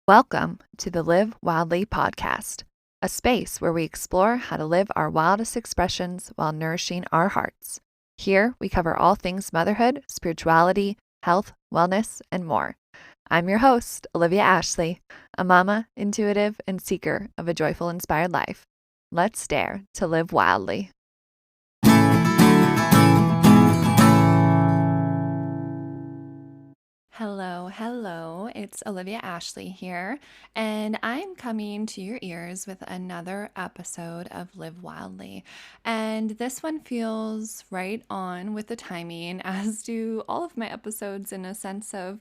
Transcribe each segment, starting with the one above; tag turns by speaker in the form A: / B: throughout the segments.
A: Welcome to the Live Wildly podcast, a space where we explore how to live our wildest expressions while nourishing our hearts. Here, we cover all things motherhood, spirituality, health, wellness, and more. I'm your host, Olivia Ashley, a mama, intuitive, and seeker of a joyful, inspired life. Let's dare to live wildly. Hello. It's Olivia Ashley here, and I'm coming to your ears with another episode of Live Wildly. And this one feels right on with the timing, as do all of my episodes, in a sense of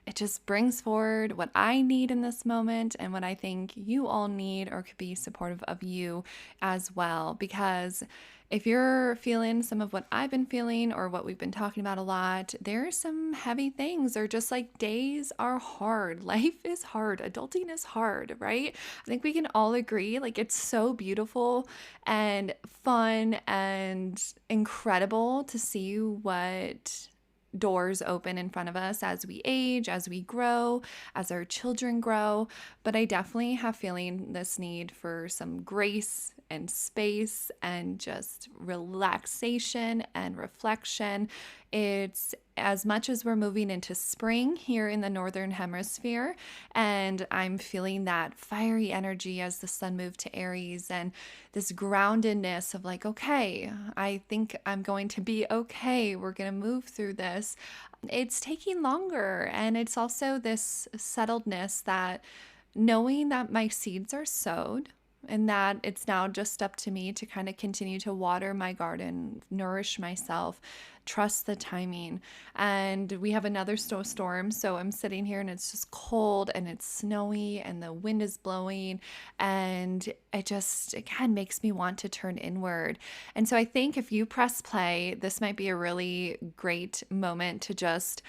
A: it just brings forward what I need in this moment and what I think you all need or could be supportive of you as well. Because if you're feeling some of what I've been feeling or what we've been talking about a lot, there are some heavy things, or just like days are hard. Life is hard. Adulting is hard, right? I think we can all agree. Like, it's so beautiful and fun and incredible to see what doors open in front of us as we age, as we grow, as our children grow. But I definitely have feeling this need for some grace and space and just relaxation and reflection. It's as much as we're moving into spring here in the Northern Hemisphere, and I'm feeling that fiery energy as the sun moved to Aries, and this groundedness of like, okay, I think I'm going to be okay. We're going to move through this. It's taking longer, and it's also this settledness that knowing that my seeds are sowed, and that it's now just up to me to kind of continue to water my garden, nourish myself, trust the timing. And we have another storm, so I'm sitting here and it's just cold and it's snowy and the wind is blowing, and it just again makes me want to turn inward. And so I think if you press play, this might be a really great moment to just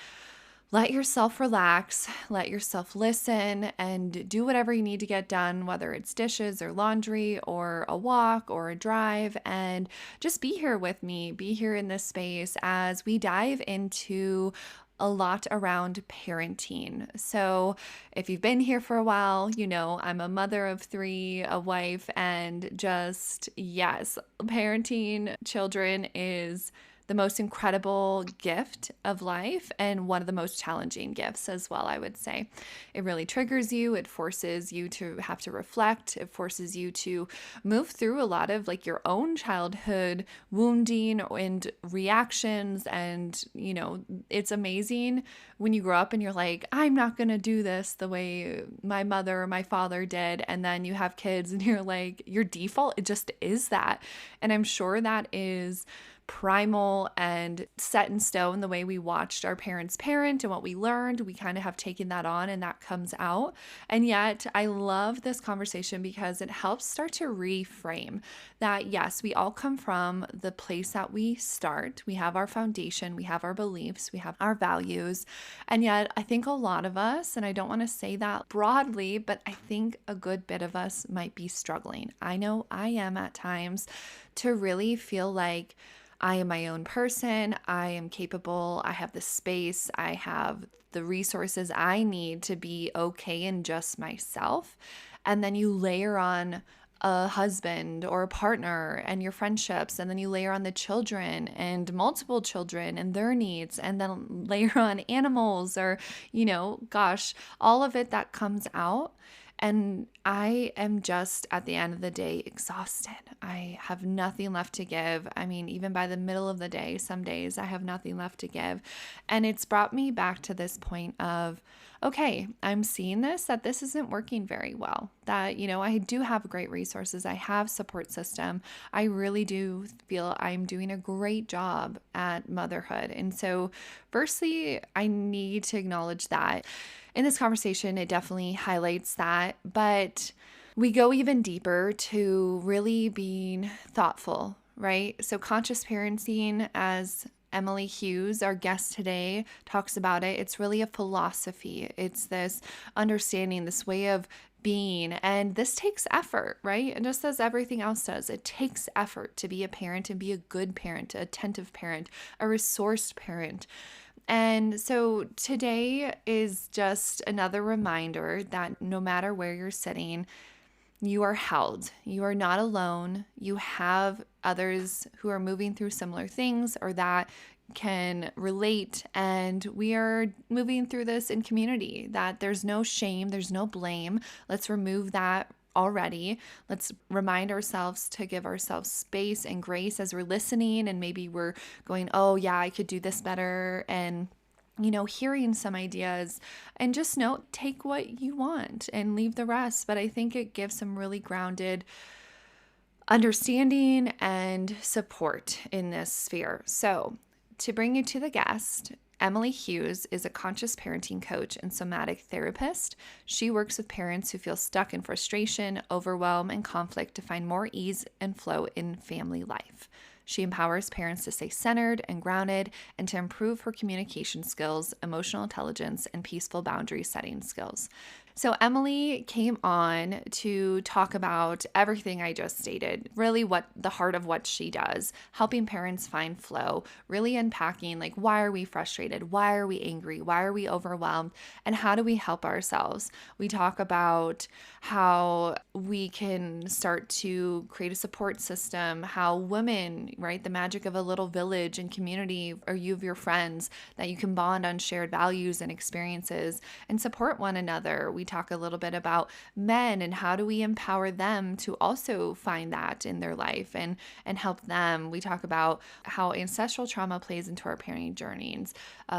A: let yourself relax, let yourself listen, and do whatever you need to get done, whether it's dishes or laundry or a walk or a drive, and just be here with me, be here in this space as we dive into a lot around parenting. So, if you've been here for a while, you know I'm a mother of three, a wife, and just, yes, parenting children is the most incredible gift of life and one of the most challenging gifts as well, I would say. It really triggers you. It forces you to have to reflect. It forces you to move through a lot of like your own childhood wounding and reactions. And, you know, it's amazing when you grow up and you're like, I'm not going to do this the way my mother or my father did. And then you have kids and you're like, your default, it just is that. And I'm sure that is primal and set in stone the way we watched our parents parent and what we learned. We kind of have taken that on and that comes out. And yet I love this conversation because it helps start to reframe that, yes, we all come from the place that we start. We have our foundation, we have our beliefs, we have our values. And yet I think a lot of us, and I don't want to say that broadly, but I think a good bit of us might be struggling. I know I am at times, to really feel like I am my own person. I am capable. I have the space. I have the resources I need to be okay in just myself. And then you layer on a husband or a partner and your friendships, and then you layer on the children and multiple children and their needs, and then layer on animals, or, you know, gosh, all of it that comes out. And I am just, at the end of the day, exhausted. I have nothing left to give. I mean, even by the middle of the day, some days I have nothing left to give. And it's brought me back to this point of, okay, I'm seeing that this isn't working very well. That, you know, I do have great resources. I have support system. I really do feel I'm doing a great job at motherhood. And so, firstly, I need to acknowledge that. In this conversation, it definitely highlights that, but we go even deeper to really being thoughtful, right? So conscious parenting, as Emily Hughes, our guest today, talks about it. It's really a philosophy. It's this understanding, this way of being, and this takes effort, right? And just as everything else does, it takes effort to be a parent and be a good parent, an attentive parent, a resourced parent. And so today is just another reminder that no matter where you're sitting, you are held. You are not alone. You have others who are moving through similar things or that can relate. And we are moving through this in community, that there's no shame, there's no blame. Let's remove that already. Let's remind ourselves to give ourselves space and grace as we're listening. And maybe we're going, oh, yeah, I could do this better. And hearing some ideas, and just take what you want and leave the rest. But I think it gives some really grounded understanding and support in this sphere. So, to bring you to the guest, Emily Hughes is a conscious parenting coach and somatic therapist. She works with parents who feel stuck in frustration, overwhelm, and conflict to find more ease and flow in family life. She empowers parents to stay centered and grounded and to improve her communication skills, emotional intelligence, and peaceful boundary setting skills. So Emily came on to talk about everything I just stated, really what the heart of what she does, helping parents find flow, really unpacking like, why are we frustrated? Why are we angry? Why are we overwhelmed? And how do we help ourselves? We talk about how we can start to create a support system, how women, right, the magic of a little village and community, or you of your friends, that you can bond on shared values and experiences and support one another. We talk a little bit about men and how do we empower them to also find that in their life and help them. We talk about how ancestral trauma plays into our parenting journeys,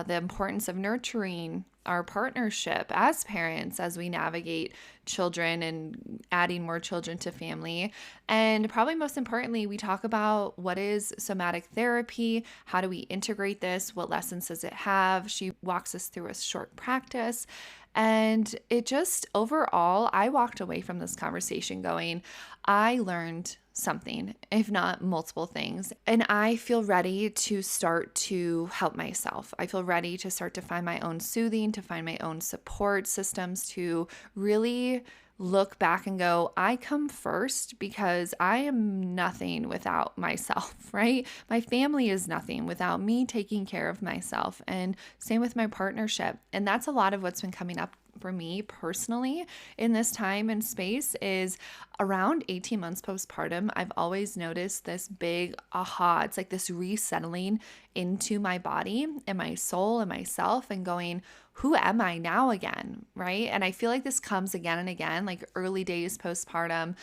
A: the importance of nurturing our partnership as parents as we navigate children and adding more children to family. And probably most importantly, we talk about what is somatic therapy, how do we integrate this, what lessons does it have. She walks us through a short practice. And it just overall, I walked away from this conversation going, I learned something, if not multiple things. And I feel ready to start to help myself. I feel ready to start to find my own soothing, to find my own support systems, to really look back and go, I come first because I am nothing without myself, right? My family is nothing without me taking care of myself. And same with my partnership. And that's a lot of what's been coming up for me personally in this time and space is around 18 months postpartum. I've always noticed this big aha. It's like this resettling into my body and my soul and myself and going, who am I now again, right? And I feel like this comes again and again, like early days postpartum,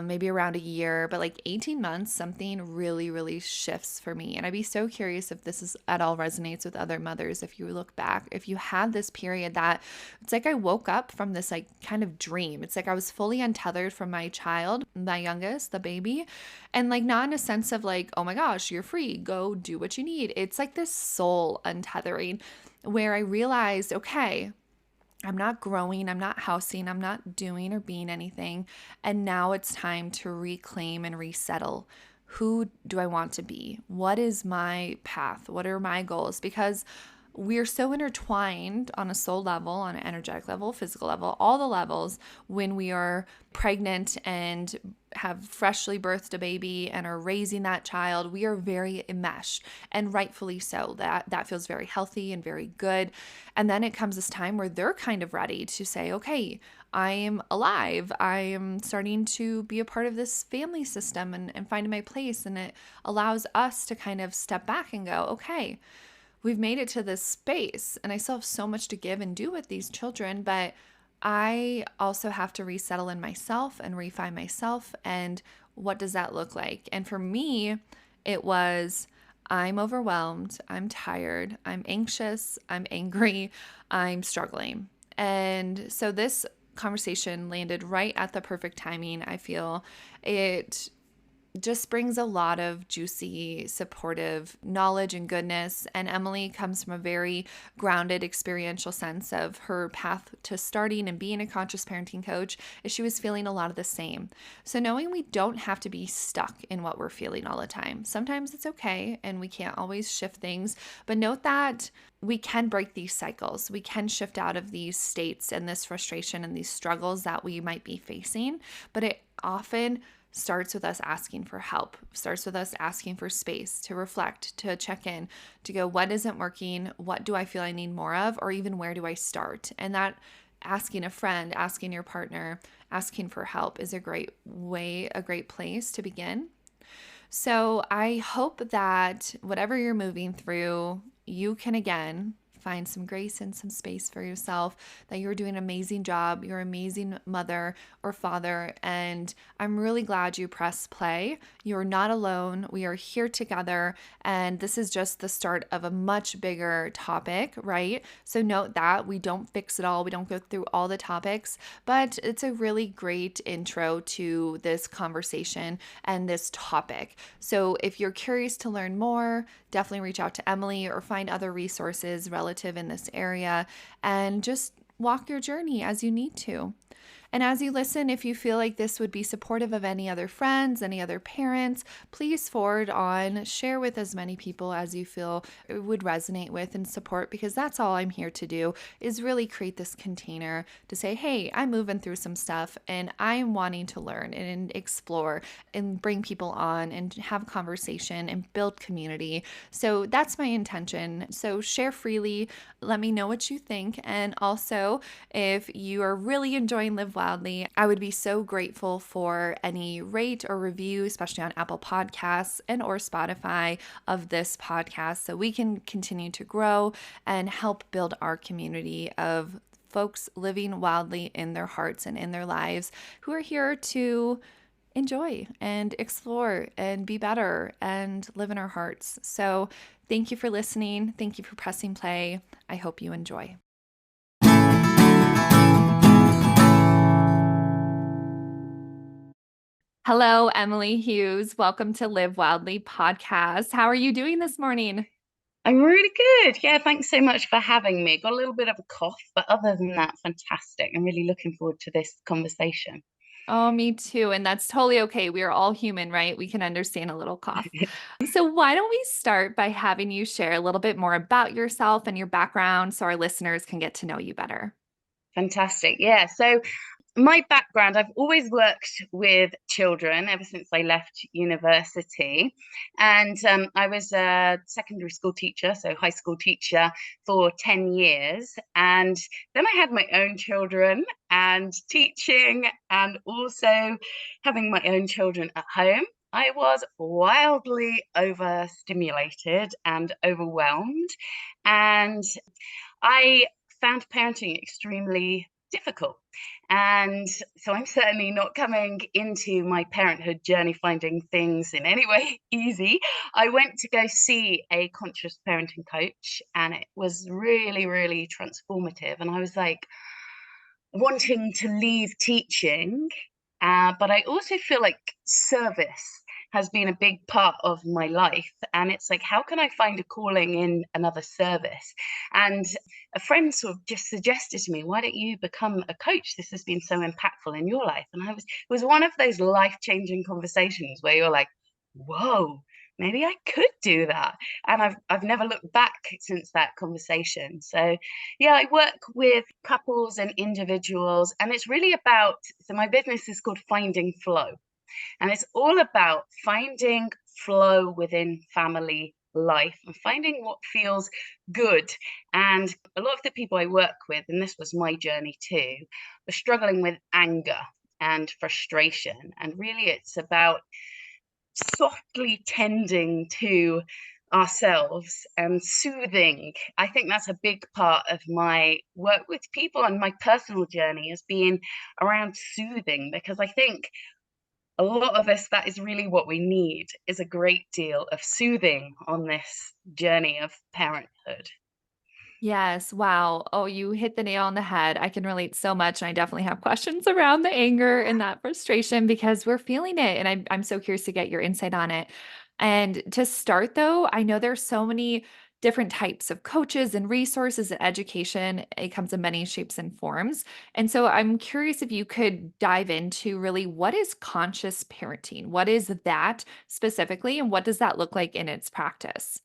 A: maybe around a year, but like 18 months, something really, really shifts for me. And I'd be so curious if this is at all resonates with other mothers. If you look back, if you had this period that it's like I woke up from this like kind of dream. It's like I was fully untethered from my child, my youngest, the baby, and like not in a sense of like, oh my gosh, you're free, go do what you need. It's like this soul untethering where I realized, okay, I'm not growing, I'm not housing, I'm not doing or being anything. And now it's time to reclaim and resettle. Who do I want to be? What is my path? What are my goals? Because we're so intertwined on a soul level, on an energetic level, physical level, all the levels when we are pregnant and have freshly birthed a baby and are raising that child. We are very enmeshed, and rightfully so. That feels very healthy and very good. And then it comes this time where they're kind of ready to say, okay, I am alive. I am starting to be a part of this family system and finding my place. And it allows us to kind of step back and go, okay, we've made it to this space and I still have so much to give and do with these children, but I also have to resettle in myself and refine myself. And what does that look like? And for me, it was, I'm overwhelmed, I'm tired, I'm anxious, I'm angry, I'm struggling. And so this conversation landed right at the perfect timing. I feel it just brings a lot of juicy, supportive knowledge and goodness. And Emily comes from a very grounded, experiential sense of her path to starting and being a conscious parenting coach, as she was feeling a lot of the same. So knowing we don't have to be stuck in what we're feeling all the time. Sometimes it's okay and we can't always shift things, but note that we can break these cycles. We can shift out of these states and this frustration and these struggles that we might be facing, but it often starts with us asking for help, starts with us asking for space to reflect, to check in, to go, what isn't working? What do I feel I need more of? Or even where do I start? And that asking a friend, asking your partner, asking for help is a great way, a great place to begin. So I hope that whatever you're moving through, you can again find some grace and some space for yourself, that you're doing an amazing job. You're an amazing mother or father. And I'm really glad you pressed play. You're not alone. We are here together. And this is just the start of a much bigger topic, right? So note that we don't fix it all. We don't go through all the topics, but it's a really great intro to this conversation and this topic. So if you're curious to learn more, definitely reach out to Emily or find other resources relative in this area and just walk your journey as you need to. And as you listen, if you feel like this would be supportive of any other friends, any other parents, please forward on, share with as many people as you feel it would resonate with and support, because that's all I'm here to do, is really create this container to say, hey, I'm moving through some stuff and I'm wanting to learn and explore and bring people on and have conversation and build community. So that's my intention. So share freely. Let me know what you think. And also, if you are really enjoying Live Wildly, I would be so grateful for any rate or review, especially on Apple Podcasts and or Spotify, of this podcast, so we can continue to grow and help build our community of folks living wildly in their hearts and in their lives, who are here to enjoy and explore and be better and live in our hearts. So thank you for listening. Thank you for pressing play. I hope you enjoy. Hello, Emily Hughes. Welcome to Live Wildly podcast. How are you doing this morning?
B: I'm really good. Yeah, thanks so much for having me. Got a little bit of a cough, but other than that, fantastic. I'm really looking forward to this conversation.
A: Oh, me too. And that's totally okay. We are all human, right? We can understand a little cough. So, why don't we start by having you share a little bit more about yourself and your background so our listeners can get to know you better?
B: Fantastic. Yeah. So my background, I've always worked with children ever since I left university. And I was a secondary school teacher, so high school teacher for 10 years. And then I had my own children and teaching and also having my own children at home. I was wildly overstimulated and overwhelmed. And I found parenting extremely difficult. And so I'm certainly not coming into my parenthood journey finding things in any way easy. I went to go see a conscious parenting coach, and it was really, really transformative. And I was like, wanting to leave teaching, but I also feel like service has been a big part of my life. And it's like, how can I find a calling in another service? And a friend sort of just suggested to me, why don't you become a coach? This has been so impactful in your life. And it was one of those life changing conversations where you're like, whoa, maybe I could do that. And I've never looked back since that conversation. So yeah, I work with couples and individuals, and it's really about, so my business is called Finding Flow, and it's all about finding flow within family life and finding what feels good. And a lot of the people I work with, and this was my journey too, are struggling with anger and frustration. And really, it's about softly tending to ourselves and soothing. I think that's a big part of my work with people and my personal journey has been around soothing, because I think a lot of us, that is really what we need, is a great deal of soothing on this journey of parenthood.
A: Yes. Wow. Oh, you hit the nail on the head. I can relate so much. And I definitely have questions around the anger and that frustration because we're feeling it. And I'm so curious to get your insight on it. And to start, though, I know there's so many different types of coaches and resources and education. It comes in many shapes and forms. And so I'm curious if you could dive into really what is conscious parenting? What is that specifically? And what does that look like in its practice?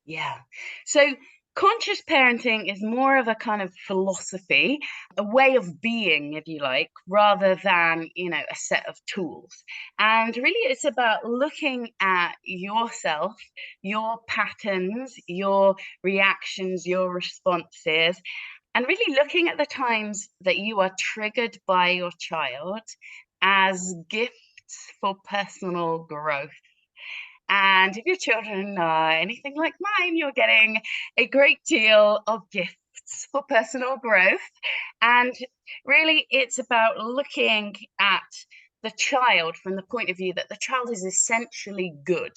B: Yeah. So Conscious parenting is more of a kind of philosophy, a way of being, if you like, rather than, a set of tools. And really, it's about looking at yourself, your patterns, your reactions, your responses, and really looking at the times that you are triggered by your child as gifts for personal growth. And if your children are anything like mine, you're getting a great deal of gifts for personal growth. And really, it's about looking at the child from the point of view that the child is essentially good,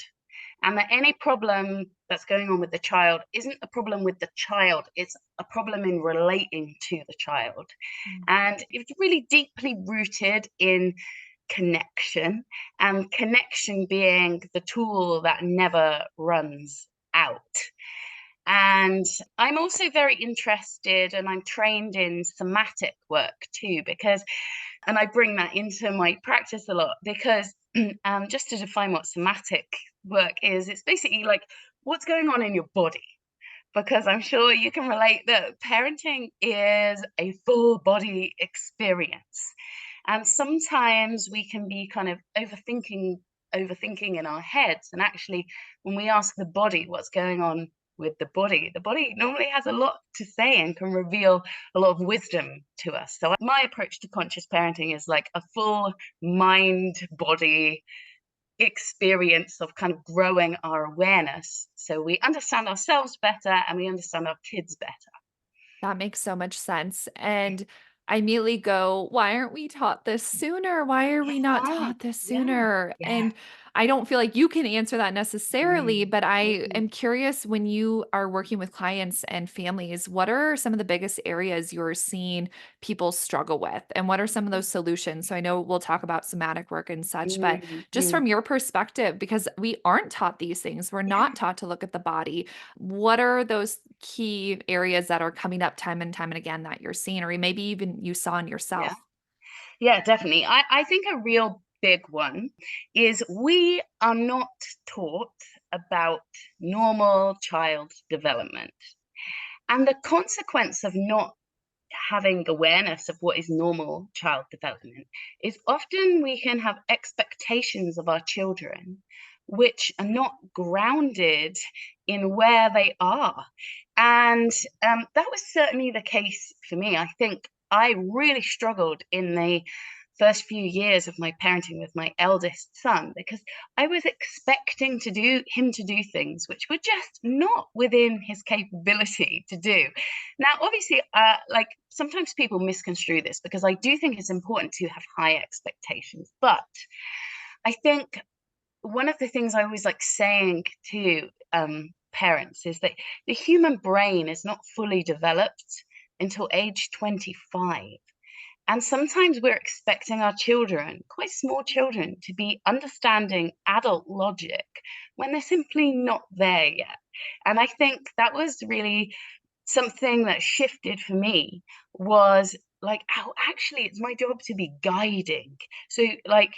B: and that any problem that's going on with the child isn't a problem with the child, it's a problem in relating to the child.
A: Mm.
B: And it's really deeply rooted in connection, and connection being the tool that never runs out. And I'm also very interested and I'm trained in somatic work too, because, and I bring that into my practice a lot because just to define what somatic work is, it's basically like what's going on in your body. Because I'm sure you can relate that parenting is a full body experience. And sometimes we can be kind of overthinking in our heads. And actually, when we ask the body what's going on with the body normally has a lot to say and can reveal a lot of wisdom to us. So my approach to conscious parenting is like a full mind body experience of kind of growing our awareness so we understand ourselves better and we understand our kids better.
A: That makes so much sense, and I immediately go, "Why aren't we taught this sooner? Why are we not
B: Yeah,
A: taught this
B: yeah,
A: sooner?"
B: yeah.
A: And I don't feel like you can answer that necessarily,
B: Mm,
A: but I
B: mm,
A: am curious when you are working with clients and families, what are some of the biggest areas you're seeing people struggle with? And what are some of those solutions? So I know we'll talk about somatic work and such, but just
B: mm.
A: from your perspective, because we aren't taught these things, we're not taught to look at the body. What are those key areas that are coming up time and time and again that you're seeing, or maybe even you saw in
B: Yeah,
A: yourself?
B: yeah, definitely. I think a real big one is we are not taught about normal child development. And the consequence of not having awareness of what is normal child development is often we can have expectations of our children which are not grounded in where they are. And that was certainly the case for me. I think I really struggled in the first few years of my parenting with my eldest son because I was expecting to do things which were just not within his capability to do. Now, obviously, like sometimes people misconstrue this because I do think it's important to have high expectations. But I think one of the things I always like saying to parents is that the human brain is not fully developed until age 25. And sometimes we're expecting our children, quite small children, to be understanding adult logic when they're simply not there yet. And I think that was really something that shifted for me was like, oh, actually, it's my job to be guiding. So, like,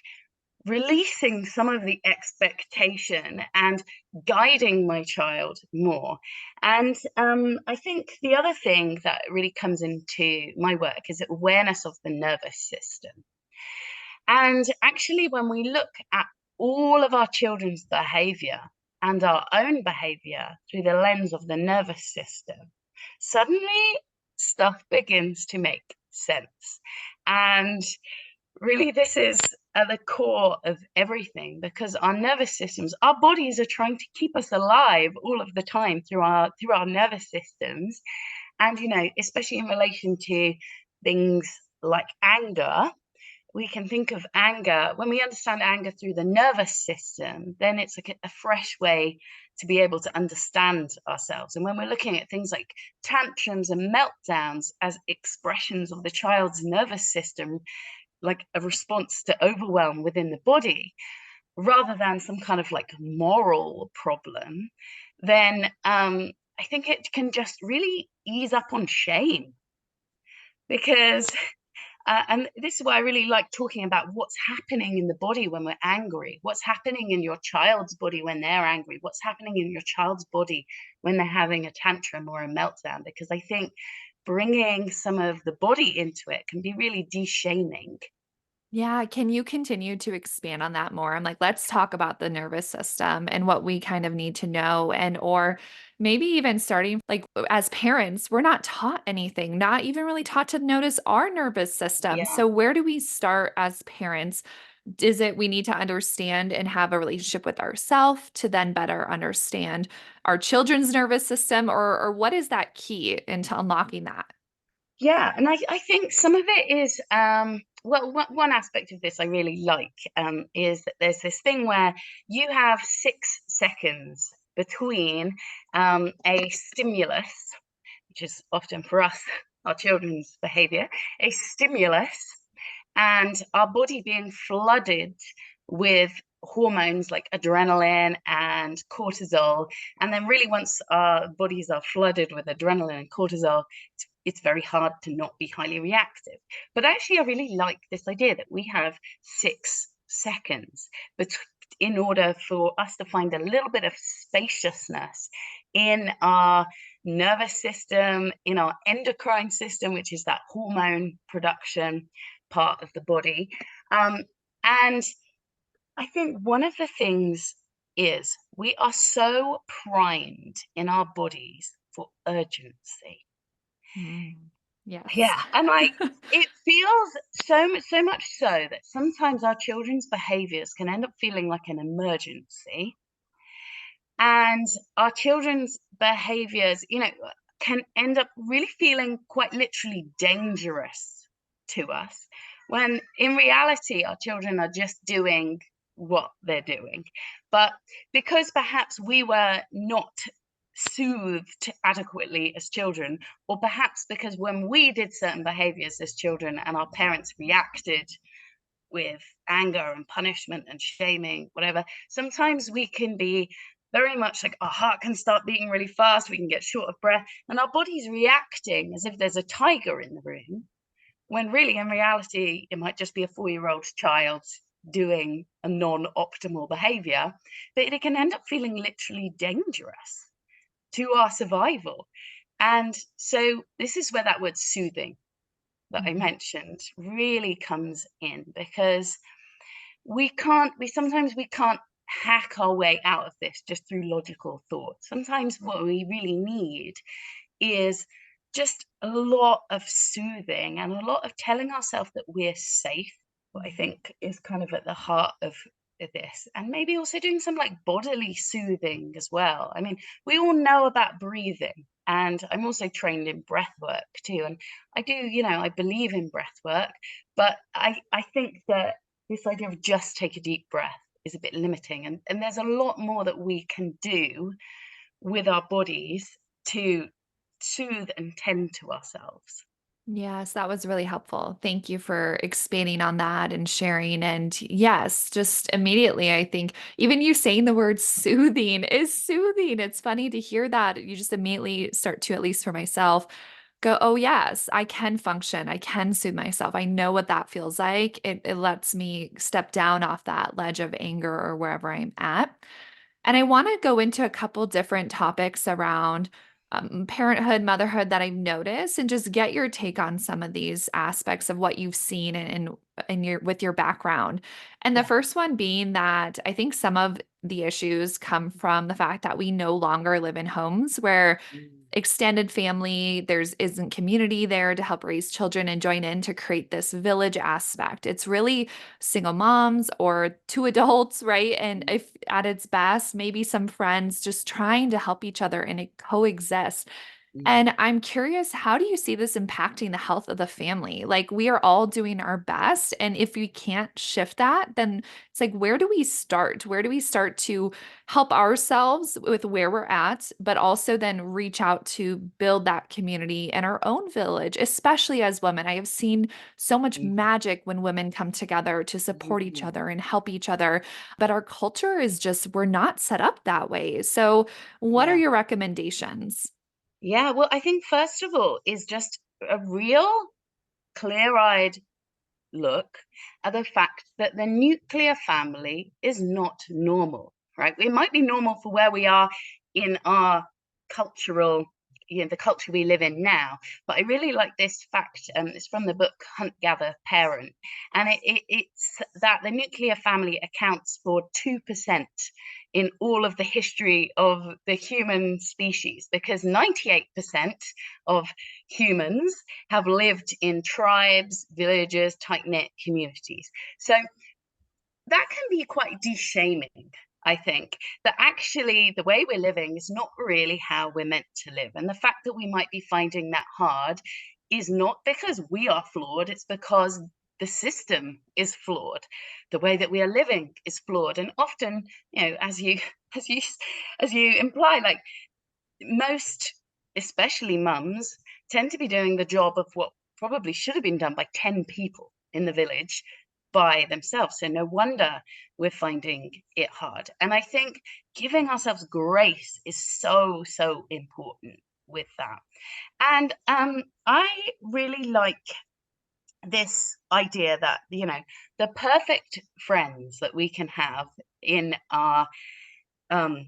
B: releasing some of the expectation and guiding my child more. And I think the other thing that really comes into my work is awareness of the nervous system. And actually, when we look at all of our children's behavior and our own behavior through the lens of the nervous system, suddenly stuff begins to make sense. And really, this is at the core of everything because our nervous systems, our bodies are trying to keep us alive all of the time through our nervous systems. And especially in relation to things like anger, we can think of anger when we understand anger through the nervous system, then it's like a fresh way to be able to understand ourselves. And when we're looking at things like tantrums and meltdowns as expressions of the child's nervous system, like a response to overwhelm within the body rather than some kind of like moral problem, then I think it can just really ease up on shame because And this is why I really like talking about what's happening in the body when we're angry, what's happening in your child's body when they're angry, what's happening in your child's body when they're having a tantrum or a meltdown, because I think bringing some of the body into it can be really de-shaming.
A: Yeah, can you continue to expand on that more? I'm like, let's talk about the nervous system and what we kind of need to know and or maybe even starting like as parents, we're not taught anything, not even really taught to notice our nervous system.
B: Yeah.
A: So where do we start as parents? Is it we need to understand and have a relationship with ourselves to then better understand our children's nervous system or what is that key into unlocking that?
B: Yeah, and I think some of it is well, one aspect of this I really like is that there's this thing where you have 6 seconds between a stimulus, which is often for us, our children's behavior, a stimulus, and our body being flooded with hormones like adrenaline and cortisol. And then, really, once our bodies are flooded with adrenaline and cortisol, it's very hard to not be highly reactive. But actually, I really like this idea that we have 6 seconds in order for us to find a little bit of spaciousness in our nervous system, in our endocrine system, which is that hormone production part of the body. And I think one of the things is we are so primed in our bodies for urgency.
A: Mm, yes.
B: Yeah, and like it feels so much so that sometimes our children's behaviors can end up feeling like an emergency, and our children's behaviors, can end up really feeling quite literally dangerous to us, when in reality our children are just doing what they're doing. But because perhaps we were not soothed adequately as children, or perhaps because when we did certain behaviors as children and our parents reacted with anger and punishment and shaming, whatever, sometimes we can be very much like our heart can start beating really fast, we can get short of breath, and our body's reacting as if there's a tiger in the room, when really in reality it might just be a 4-year-old child doing a non-optimal behavior, but it can end up feeling literally dangerous to our survival. And so this is where that word soothing that I
A: Mhm.
B: mentioned really comes in, because we sometimes we can't hack our way out of this just through logical thought. Sometimes what we really need is just a lot of soothing and a lot of telling ourselves that we're safe, what I
A: Mhm.
B: think is kind of at the heart of this. And maybe also doing some like bodily soothing as well. I mean, we all know about breathing. And I'm also trained in breath work too. And I do, I believe in breath work, but I think that this idea of just take a deep breath is a bit limiting. And there's a lot more that we can do with our bodies to soothe and tend to ourselves.
A: Yes, that was really helpful. Thank you for expanding on that and sharing. And yes, just immediately, I think even you saying the word soothing is soothing. It's funny to hear that. You just immediately start to, at least for myself, go, oh, yes, I can function. I can soothe myself. I know what that feels like. It lets me step down off that ledge of anger or wherever I'm at. And I want to go into a couple different topics around parenthood, motherhood that I've noticed, and just get your take on some of these aspects of what you've seen in your with your background. And the
B: Yeah.
A: first one being that I think some of the issues come from the fact that we no longer live in homes where
B: Mm.
A: extended family, there's isn't community there to help raise children and join in to create this village aspect. It's really single moms or two adults, right? And
B: Mm.
A: if at its best, maybe some friends just trying to help each other and coexist.
B: Mm.
A: And I'm curious, how do you see this impacting the health of the family? Like, we are all doing our best. And if we can't shift that, then it's like, where do we start? Where do we start to help ourselves with where we're at, but also then reach out to build that community in our own village, especially as women? I have seen so much
B: Mm.
A: magic when women come together to support each
B: Mm.
A: other and help each other. But our culture is just, we're not set up that way. So, what are
B: Yeah.
A: your recommendations?
B: Yeah. Well, I think first of all is just a real clear-eyed look at the fact that the nuclear family is not normal, right? It might be normal for where we are in our cultural, the culture we live in now. But I really like this fact. It's from the book Hunt, Gather, Parent, and it's that the nuclear family accounts for 2% in all of the history of the human species, because 98% of humans have lived in tribes, villages, tight knit communities. So that can be quite de-shaming, I think, that actually the way we're living is not really how we're meant to live. And the fact that we might be finding that hard is not because we are flawed, it's because the system is flawed. The way that we are living is flawed. And often, as you as you as you imply, like most, especially mums, tend to be doing the job of what probably should have been done by 10 people in the village by themselves. So no wonder we're finding it hard. And I think giving ourselves grace is so, so important with that. And I really like this idea that, the perfect friends that we can have in our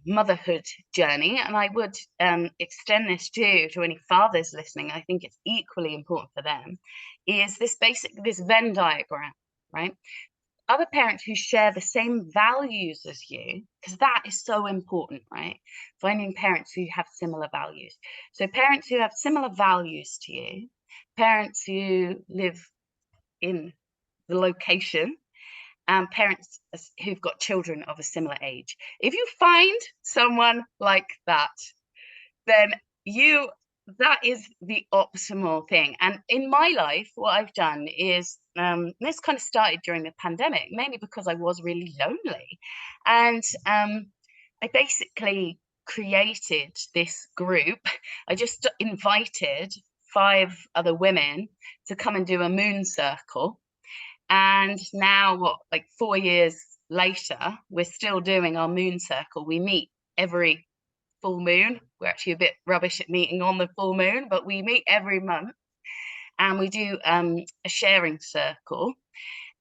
B: motherhood journey, and I would extend this too to any fathers listening. I think it's equally important for them. Is this Venn diagram, right? Other parents who share the same values as you, because that is so important, right? Finding parents who have similar values. So parents who have similar values to you, parents who live in the location, and parents who've got children of a similar age. If you find someone like that, then you that is the optimal thing. And in my life, what I've done is this kind of started during the pandemic, mainly because I was really lonely. And I basically created this group. I just invited 5 other women to come and do a moon circle, and now, what, like 4 years later, we're still doing our moon circle. We meet every full moon. We're actually a bit rubbish at meeting on the full moon, but we meet every month, and we do a sharing circle.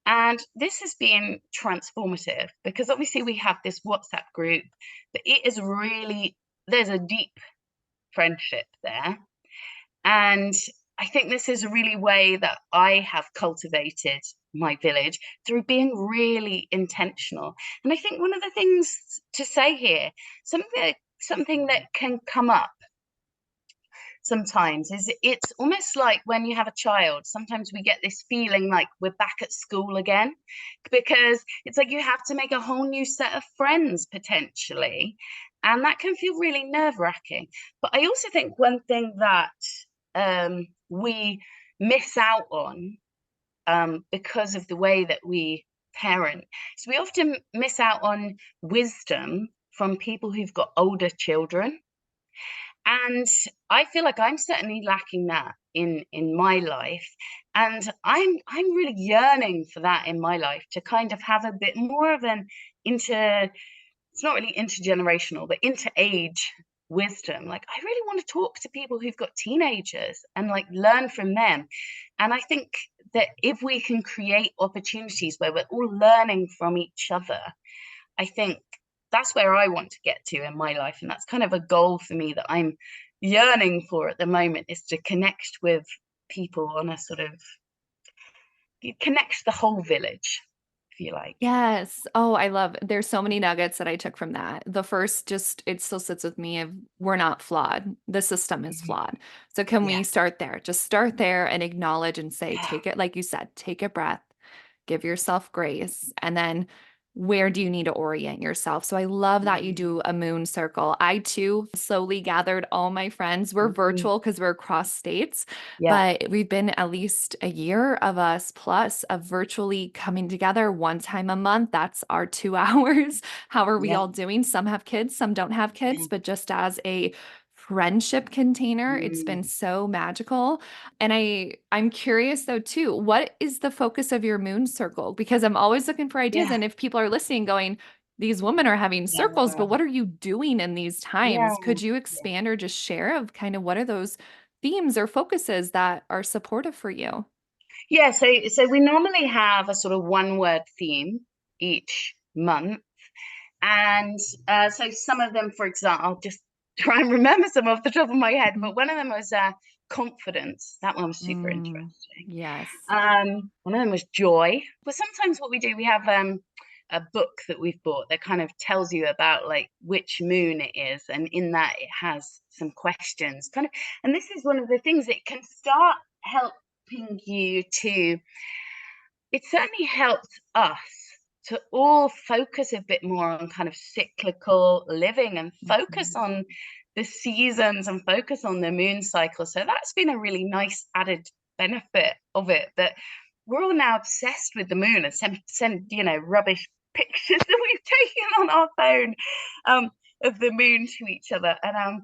B: And this has been transformative because obviously we have this WhatsApp group, but it is really, there's a deep friendship there. And I think this is a really way that I have cultivated my village, through being really intentional. And I think one of the things to say here, something that can come up sometimes, is it's almost like when you have a child, sometimes we get this feeling like we're back at school again, because it's like you have to make a whole new set of friends potentially, and that can feel really nerve-wracking. But I also think one thing that we miss out on, because of the way that we parent, so we often miss out on wisdom from people who've got older children. And I feel like I'm certainly lacking that in my life, and I'm really yearning for that in my life, to kind of have a bit more of an inter it's not really intergenerational, but inter-age wisdom. Like, I really want to talk to people who've got teenagers and like learn from them. And I think that if we can create opportunities where we're all learning from each other, I think that's where I want to get to in my life. And that's kind of a goal for me that I'm yearning for at the moment, is to connect with people on a sort of, connect the whole village, if you like.
A: Yes. Oh, I love there's so many nuggets that I took from that. The first, just it still sits with me of we're not flawed. The system is
B: Mhm.
A: flawed. So can
B: Yeah.
A: we start there? Just start there and acknowledge and say,
B: Yeah.
A: take it, like you said, take a breath, give yourself grace, and then where do you need to orient yourself? So I love that you
B: Mhm.
A: do a moon circle. I too slowly gathered all my friends. We're
B: Mhm.
A: virtual because we're across states,
B: Yeah.
A: but we've been at least a year of us plus of virtually coming together one time a month. That's our 2 hours. How are we
B: Yeah.
A: all doing? Some have kids, some don't have
B: Yeah.
A: kids, but just as a friendship container, it's been
B: Mm.
A: so magical. And I'm curious though too, what is the focus of your moon circle? Because I'm always looking for ideas,
B: Yeah.
A: and if people are listening going, these women are having circles, but
B: Yeah.
A: what are you doing in these
B: Yeah.
A: times? Could you
B: Yeah.
A: expand or just share of kind of what are those themes or focuses that are supportive for you?
B: Yeah, so we normally have a sort of one word theme each month. And so some of them, for example, I'll just try and remember some off the top of my head,
A: Mhm.
B: but one of them was confidence. That one was super
A: Mm,
B: interesting.
A: yes.
B: One of them was joy. But sometimes what we do, we have a book that we've bought that kind of tells you about like which moon it is, and in that it has some questions, kind of. And this is one of the things that can start helping you to. It certainly helped us to all focus a bit more on kind of cyclical living and focus
A: Mhm.
B: on the seasons and focus on the moon cycle. So that's been a really nice added benefit of it, that we're all now obsessed with the moon and send rubbish pictures that we've taken on our phone um, of the moon to each other. And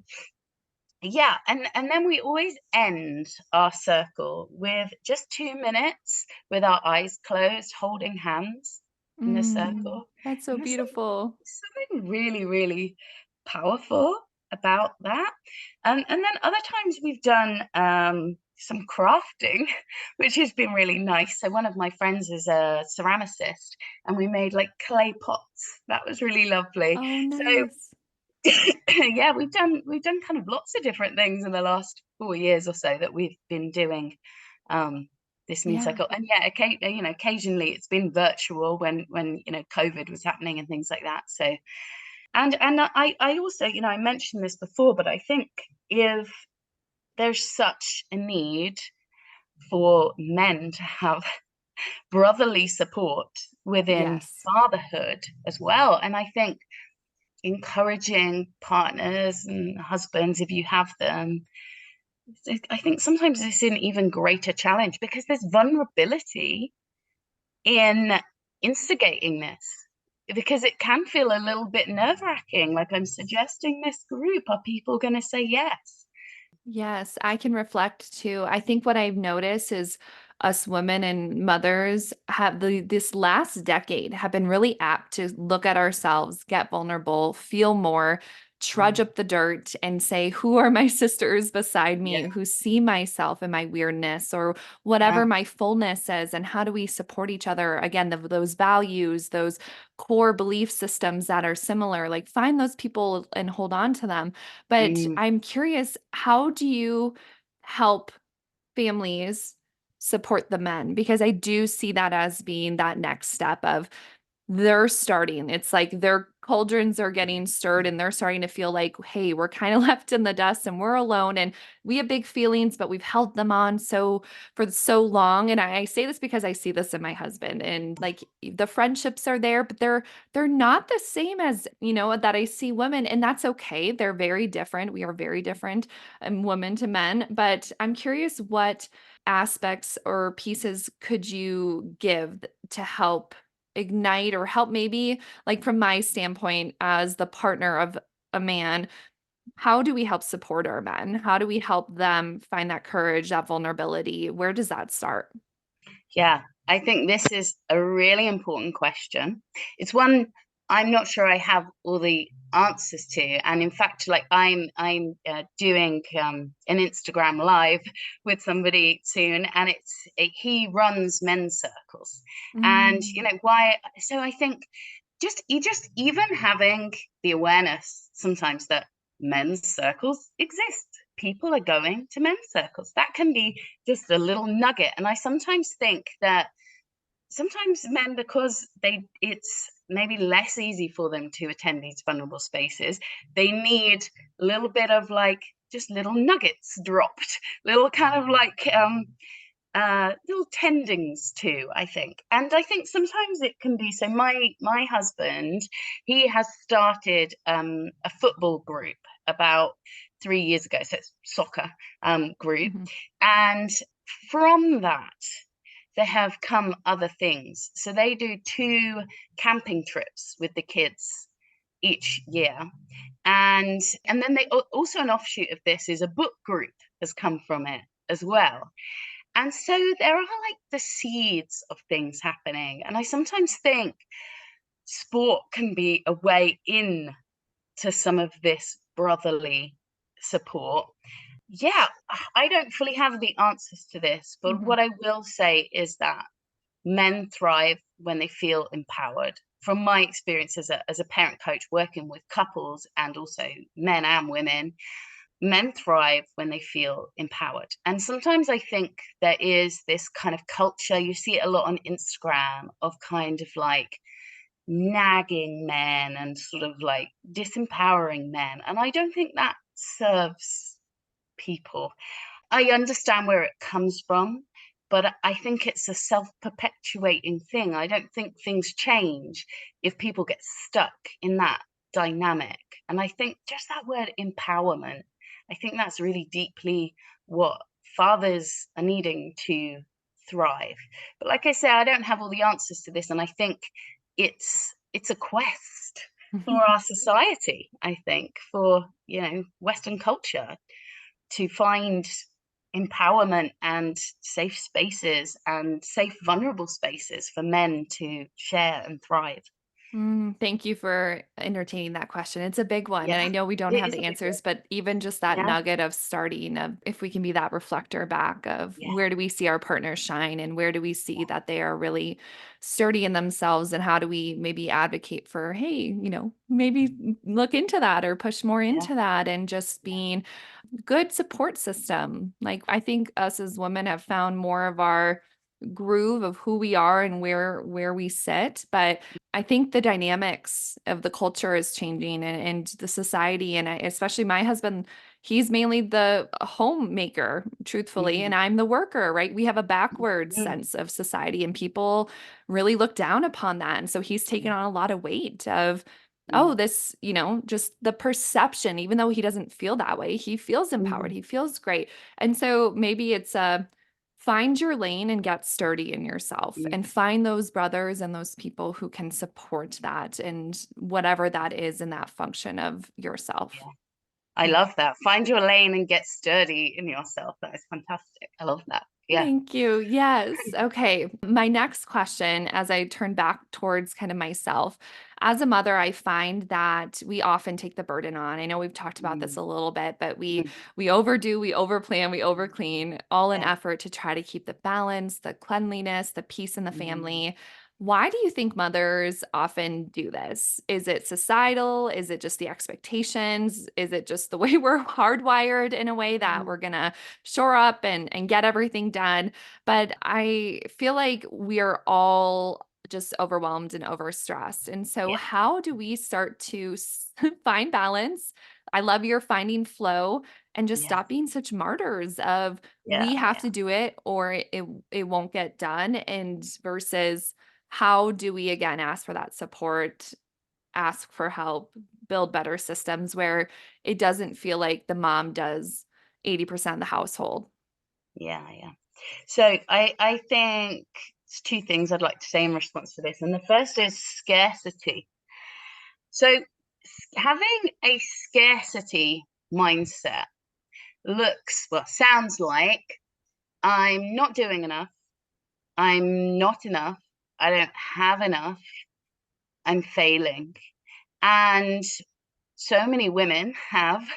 B: yeah, and then we always end our circle with just 2 minutes with our eyes closed, holding hands in the
A: Mm,
B: circle.
A: that's so
B: And there's
A: beautiful.
B: something really, really powerful about that. And then other times we've done some crafting, which has been really nice. So one of my friends is a ceramicist, and we made like clay pots. That was really lovely.
A: Oh,
B: So
A: nice.
B: yeah, we've done kind of lots of different things in the last 4 years or so that we've been doing um this moon
A: Yeah.
B: cycle. And yeah, occasionally it's been virtual when COVID was happening and things like that. So and I also, I mentioned this before, but I think if there's such a need for men to have brotherly support within
A: Yes.
B: fatherhood as well. And I think encouraging partners and husbands, if you have them, I think sometimes it's an even greater challenge because there's vulnerability in instigating this, because it can feel a little bit nerve-wracking, like, I'm suggesting this group, are people going to say yes?
A: Yes, I can reflect too. I think what I've noticed is us women and mothers have this last decade have been really apt to look at ourselves, get vulnerable, feel more, trudge
B: Mm,
A: up the dirt and say, who are my sisters beside
B: yeah,
A: me who see myself and my weirdness or whatever
B: yeah.
A: my fullness is? And how do we support each other? Again, those values, those core belief systems that are similar, like find those people and hold on to them. But
B: Mm.
A: I'm curious, how do you help families support the men? Because I do see that as being that next step of they're starting. It's like their cauldrons are getting stirred and they're starting to feel like, hey, we're kind of left in the dust and we're alone and we have big feelings, but we've held them on so for so long. And I say this because I see this in my husband and like the friendships are there, but they're not the same as, that I see women, and that's okay. They're very different. We are very different, women to men. But I'm curious what aspects or pieces could you give to help ignite or help maybe like from my standpoint as the partner of a man, how do we help support our men? How do we help them find that courage, that vulnerability? Where does that start?
B: Yeah, I think this is a really important question. It's one I'm not sure I have all the answers to, and in fact, like I'm doing an Instagram live with somebody soon, and he runs men's circles, and
A: Mm,
B: why? So I think just even having the awareness sometimes that men's circles exist. People are going to men's circles. That can be just a little nugget. And I sometimes think that sometimes men, because it's maybe less easy for them to attend these vulnerable spaces, they need a little bit of like just little nuggets dropped, little kind of like little tendings too, I think. And I think sometimes it can be, so my husband, he has started a football group about 3 years ago, so it's soccer group.
A: mhm,
B: And from that there have come other things. So they do 2 camping trips with the kids each year. And then they also, an offshoot of this is a book group has come from it as well. And so there are like the seeds of things happening. And I sometimes think sport can be a way in to some of this brotherly support. Yeah, I don't fully have the answers to this, but
A: Mhm.
B: what I will say is that men thrive when they feel empowered. From my experience as a parent coach working with couples and also men and women, men thrive when they feel empowered. And sometimes I think there is this kind of culture, you see it a lot on Instagram, of kind of like nagging men and sort of like disempowering men. And I don't think that serves people. I understand where it comes from, but I think it's a self-perpetuating thing. I don't think things change if people get stuck in that dynamic. And I think just that word empowerment, I think that's really deeply what fathers are needing to thrive. But like I say, I don't have all the answers to this, and I think it's a quest for our society, I think, for, Western culture to find empowerment and safe spaces and safe, vulnerable spaces for men to share and thrive.
A: Thank you for entertaining that question. It's a big one, and
B: Yeah,
A: I know we don't
B: it
A: have
B: is
A: the
B: a big one.
A: answers, but even just that
B: Yeah,
A: nugget of starting of if we can be that reflector back of
B: yeah,
A: where do we see our partners shine and where do we see that they are really sturdy in themselves and how do we maybe advocate for, hey, maybe look into that or push more
B: yeah,
A: into that and just
B: yeah.
A: being good support system. Like I think us as women have found more of our groove of who we are and where we sit, but I think the dynamics of the culture is changing and the society and especially my husband, he's mainly the homemaker, truthfully,
B: Mm,
A: and I'm the worker, right? We have a backwards
B: mm,
A: sense of society and people really look down upon that. And so he's taken
B: yeah,
A: on a lot of weight of
B: mm,
A: oh, this, just the perception, even though he doesn't feel that way, he feels empowered,
B: mm,
A: he feels great. And so maybe it's a find your lane and get sturdy in yourself
B: mm,
A: and find those brothers and those people who can support that and whatever that is in that function of yourself.
B: yeah. I
A: Yeah.
B: love that. Find your lane and get sturdy in yourself. That is fantastic. I love that. Yeah.
A: Thank you. Yes. Okay. My next question, as I turn back towards kind of myself, as a mother, I find that we often take the burden on. I know we've talked about this
B: Mm,
A: a little bit, but we
B: mm,
A: we overdo, we overplan, we overclean, all in
B: yeah.
A: effort to try to keep the balance, the cleanliness, the peace in the
B: Mm,
A: family. Why do you think mothers often do this? Is it societal? Is it just the expectations? Is it just the way we're hardwired in a way that
B: mm,
A: we're gonna shore up and get everything done. But I feel like we are all just overwhelmed and overstressed. And so,
B: yeah.
A: how do we start to find balance? I love your finding flow and just
B: Yeah.
A: stop being such martyrs of
B: Yeah.
A: we have
B: Yeah.
A: to do it or it won't get done and versus how do we again ask for that support, ask for help, build better systems where it doesn't feel like the mom does 80% of the household.
B: Yeah. Yeah. So I think it's two things I'd like to say in response to this. And the first is scarcity. So having a scarcity mindset sounds like I'm not doing enough, I'm not enough, I don't have enough, I'm failing. And so many women have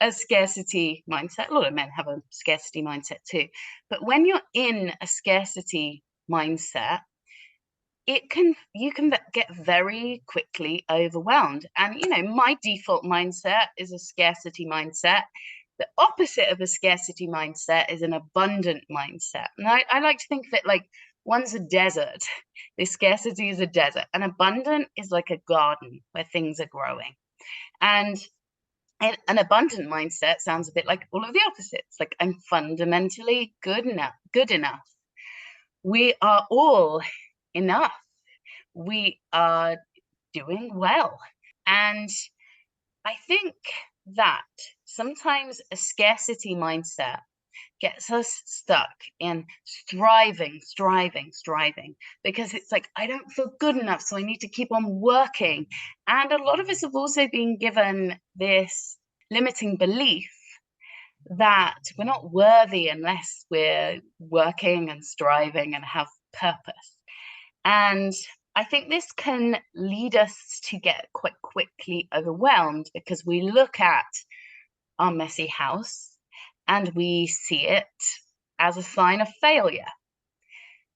B: a scarcity mindset. A lot of men have a scarcity mindset too. But when you're in a scarcity mindset, get very quickly overwhelmed. And my default mindset is a scarcity mindset. The opposite of a scarcity mindset is an abundant mindset. And I like to think of it like one's a desert. The scarcity is a desert, and abundant is like a garden where things are growing. And an abundant mindset sounds a bit like all of the opposites. Like I'm fundamentally good enough. We are all enough. We are doing well. And I think that sometimes a scarcity mindset gets us stuck in striving, because it's like, I don't feel good enough, so I need to keep on working. And a lot of us have also been given this limiting belief that we're not worthy unless we're working and striving and have purpose. And I think this can lead us to get quite quickly overwhelmed because we look at our messy house and we see it as a sign of failure.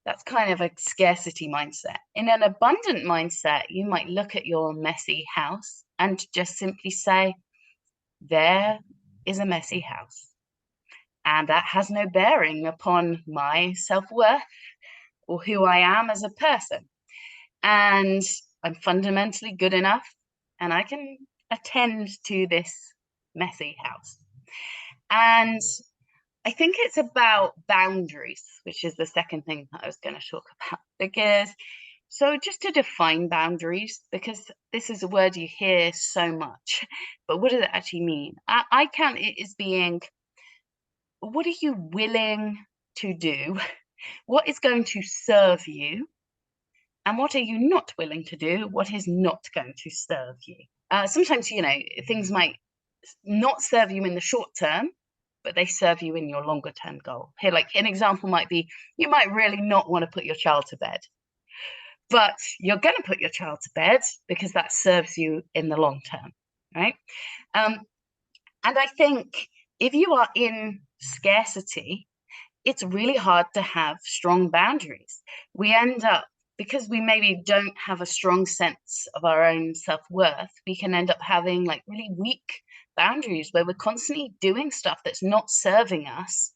B: That's kind of a scarcity mindset. In an abundant mindset, you might look at your messy house and just simply say, there is a messy house. And that has no bearing upon my self-worth or who I am as a person. And I'm fundamentally good enough and I can attend to this messy house. And I think it's about boundaries, which is the second thing that I was going to talk about. Because, so just to define boundaries, because this is a word you hear so much, but what does it actually mean? I count it as being, what are you willing to do? What is going to serve you? And what are you not willing to do? What is not going to serve you? Sometimes, things might not serve you in the short term, but they serve you in your longer term goal. Here, like an example might be, you might really not want to put your child to bed, but you're going to put your child to bed because that serves you in the long term, right? And I think if you are in scarcity, it's really hard to have strong boundaries. We end up, because we maybe don't have a strong sense of our own self-worth, we can end up having like really weak boundaries where we're constantly doing stuff that's not serving us.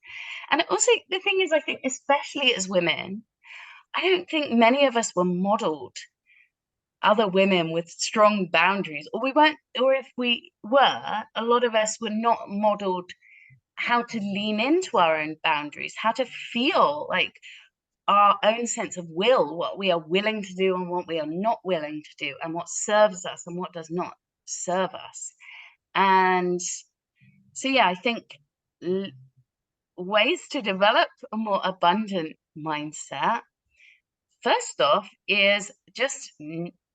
B: And also, the thing is, I think, especially as women, I don't think many of us were modeled other women with strong boundaries, or we weren't, or if we were, a lot of us were not modeled how to lean into our own boundaries, how to feel like our own sense of will, what we are willing to do and what we are not willing to do, and what serves us and what does not serve us. And so, yeah, I think ways to develop a more abundant mindset, first off, is just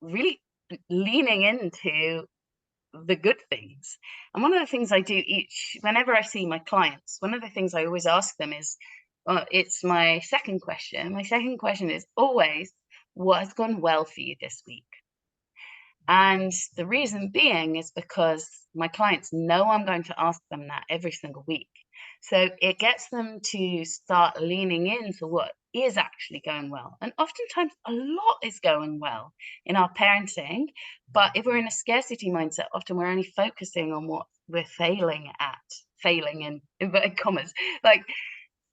B: really leaning into the good things. And one of the things I do whenever I see my clients, one of the things I always ask them is, it's my second question. My second question is always, what has gone well for you this week? And the reason being is because my clients know I'm going to ask them that every single week. So it gets them to start leaning into what is actually going well. And oftentimes a lot is going well in our parenting. But if we're in a scarcity mindset, often we're only focusing on what we're failing at, failing in inverted commas, like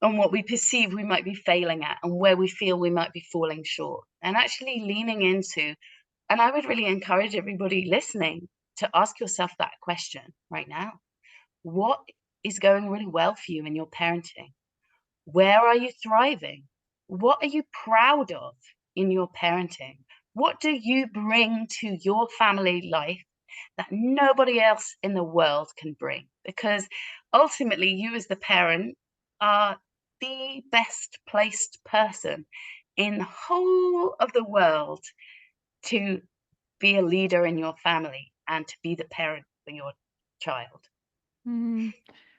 B: on what we perceive we might be failing at and where we feel we might be falling short. And actually leaning into, and I would really encourage everybody listening to ask yourself that question right now. What is going really well for you in your parenting? Where are you thriving? What are you proud of in your parenting? What do you bring to your family life that nobody else in the world can bring? Because ultimately, you as the parent are the best placed person in the whole of the world to be a leader in your family and to be the parent for your child.
A: Mhm.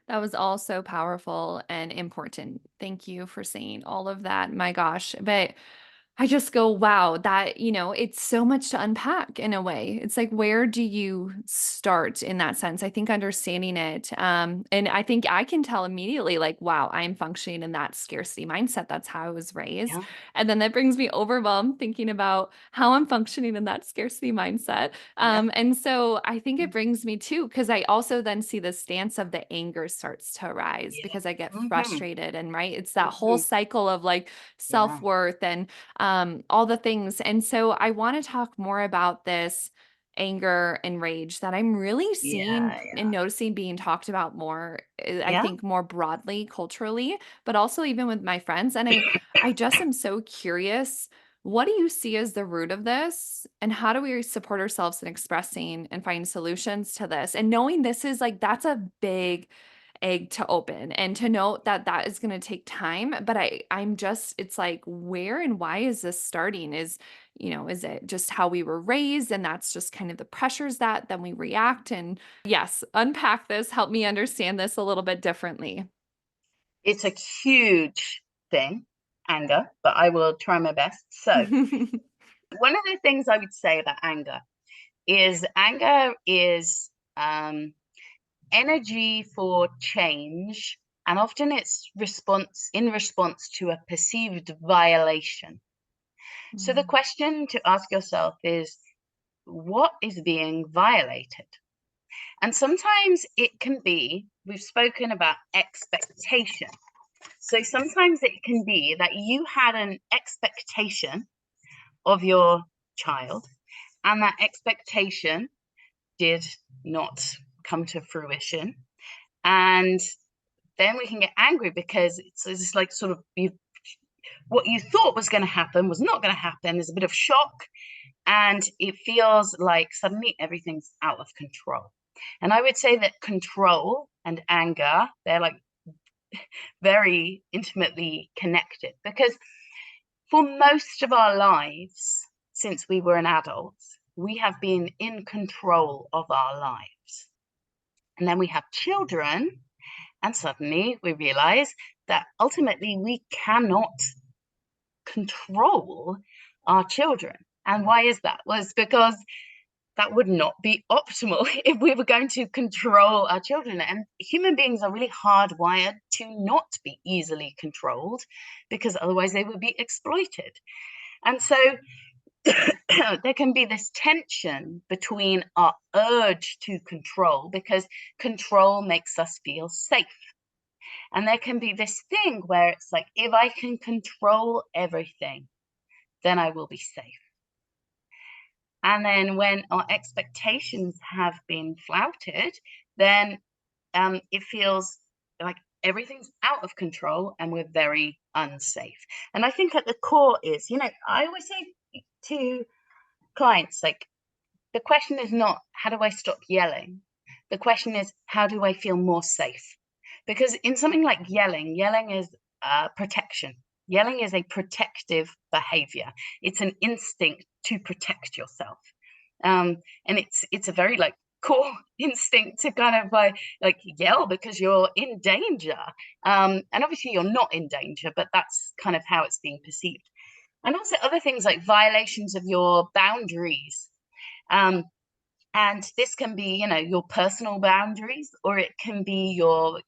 A: That was all so powerful and important. Thank you for saying all of that. My gosh. But I just go, wow, that, it's so much to unpack in a way. It's like, where do you start in that sense? I think understanding it. And I think I can tell immediately, like, wow, I'm functioning in that scarcity mindset. That's how I was raised.
B: Yeah,
A: And then that brings me overwhelmed thinking about how I'm functioning in that scarcity mindset.
B: yeah,
A: And so I think it brings me too, because I also then see the stance of the anger starts to arise
B: yeah.
A: because I get
B: Hmm.
A: frustrated. And right, it's that whole
B: Hmm.
A: cycle of like self
B: Yeah,
A: worth and all the things. And so I want to talk more about this anger and rage that I'm really seeing
B: yeah,
A: and
B: yeah,
A: noticing being talked about more, I
B: yeah.
A: think more broadly culturally, but also even with my friends. And I just am so curious. What do you see as the root of this? And how do we support ourselves in expressing and find solutions to this? And knowing this is like, that's a big egg to open and to note that that is going to take time, but I'm just, it's like, where and why is this starting? Is it just how we were raised and that's just kind of the pressures that then we react? And yes, unpack this, help me understand this a little bit differently.
B: It's a huge thing, anger, but I will try my best. So, one of the things I would say about anger is energy for change And often it's response to a perceived violation. So the
A: Mm.
B: question to ask yourself is, what is being violated? And sometimes it can be, we've spoken about expectation. So sometimes it can be that you had an expectation of your child, and that expectation did not come to fruition. And then we can get angry because it's like sort of what you thought was going to happen was not going to happen. There's a bit of shock, and it feels like suddenly everything's out of control. And I would say that control and anger, they're like very intimately connected, because for most of our lives, since we were an adult, we have been in control of our lives. And then we have children, and suddenly we realize that ultimately we cannot control our children. And why is that? Was because that would not be optimal if we were going to control our children. And human beings are really hardwired to not be easily controlled, because otherwise they would be exploited. And so there can be this tension between our urge to control, because control makes us feel safe. And there can be this thing where it's like, if I can control everything, then I will be safe. And then when our expectations have been flouted, then it feels like everything's out of control and we're very unsafe. And I think at the core is, I always say to clients, like, the question is not, how do I stop yelling? The question is, how do I feel more safe? Because in something like yelling is protection. Yelling is a protective behavior. It's an instinct to protect yourself. And it's a very like core instinct to kind of like yell because you're in danger. And obviously you're not in danger, but that's kind of how it's being perceived. And also other things like violations of your boundaries. Um, and this can be, your personal boundaries, or it can be your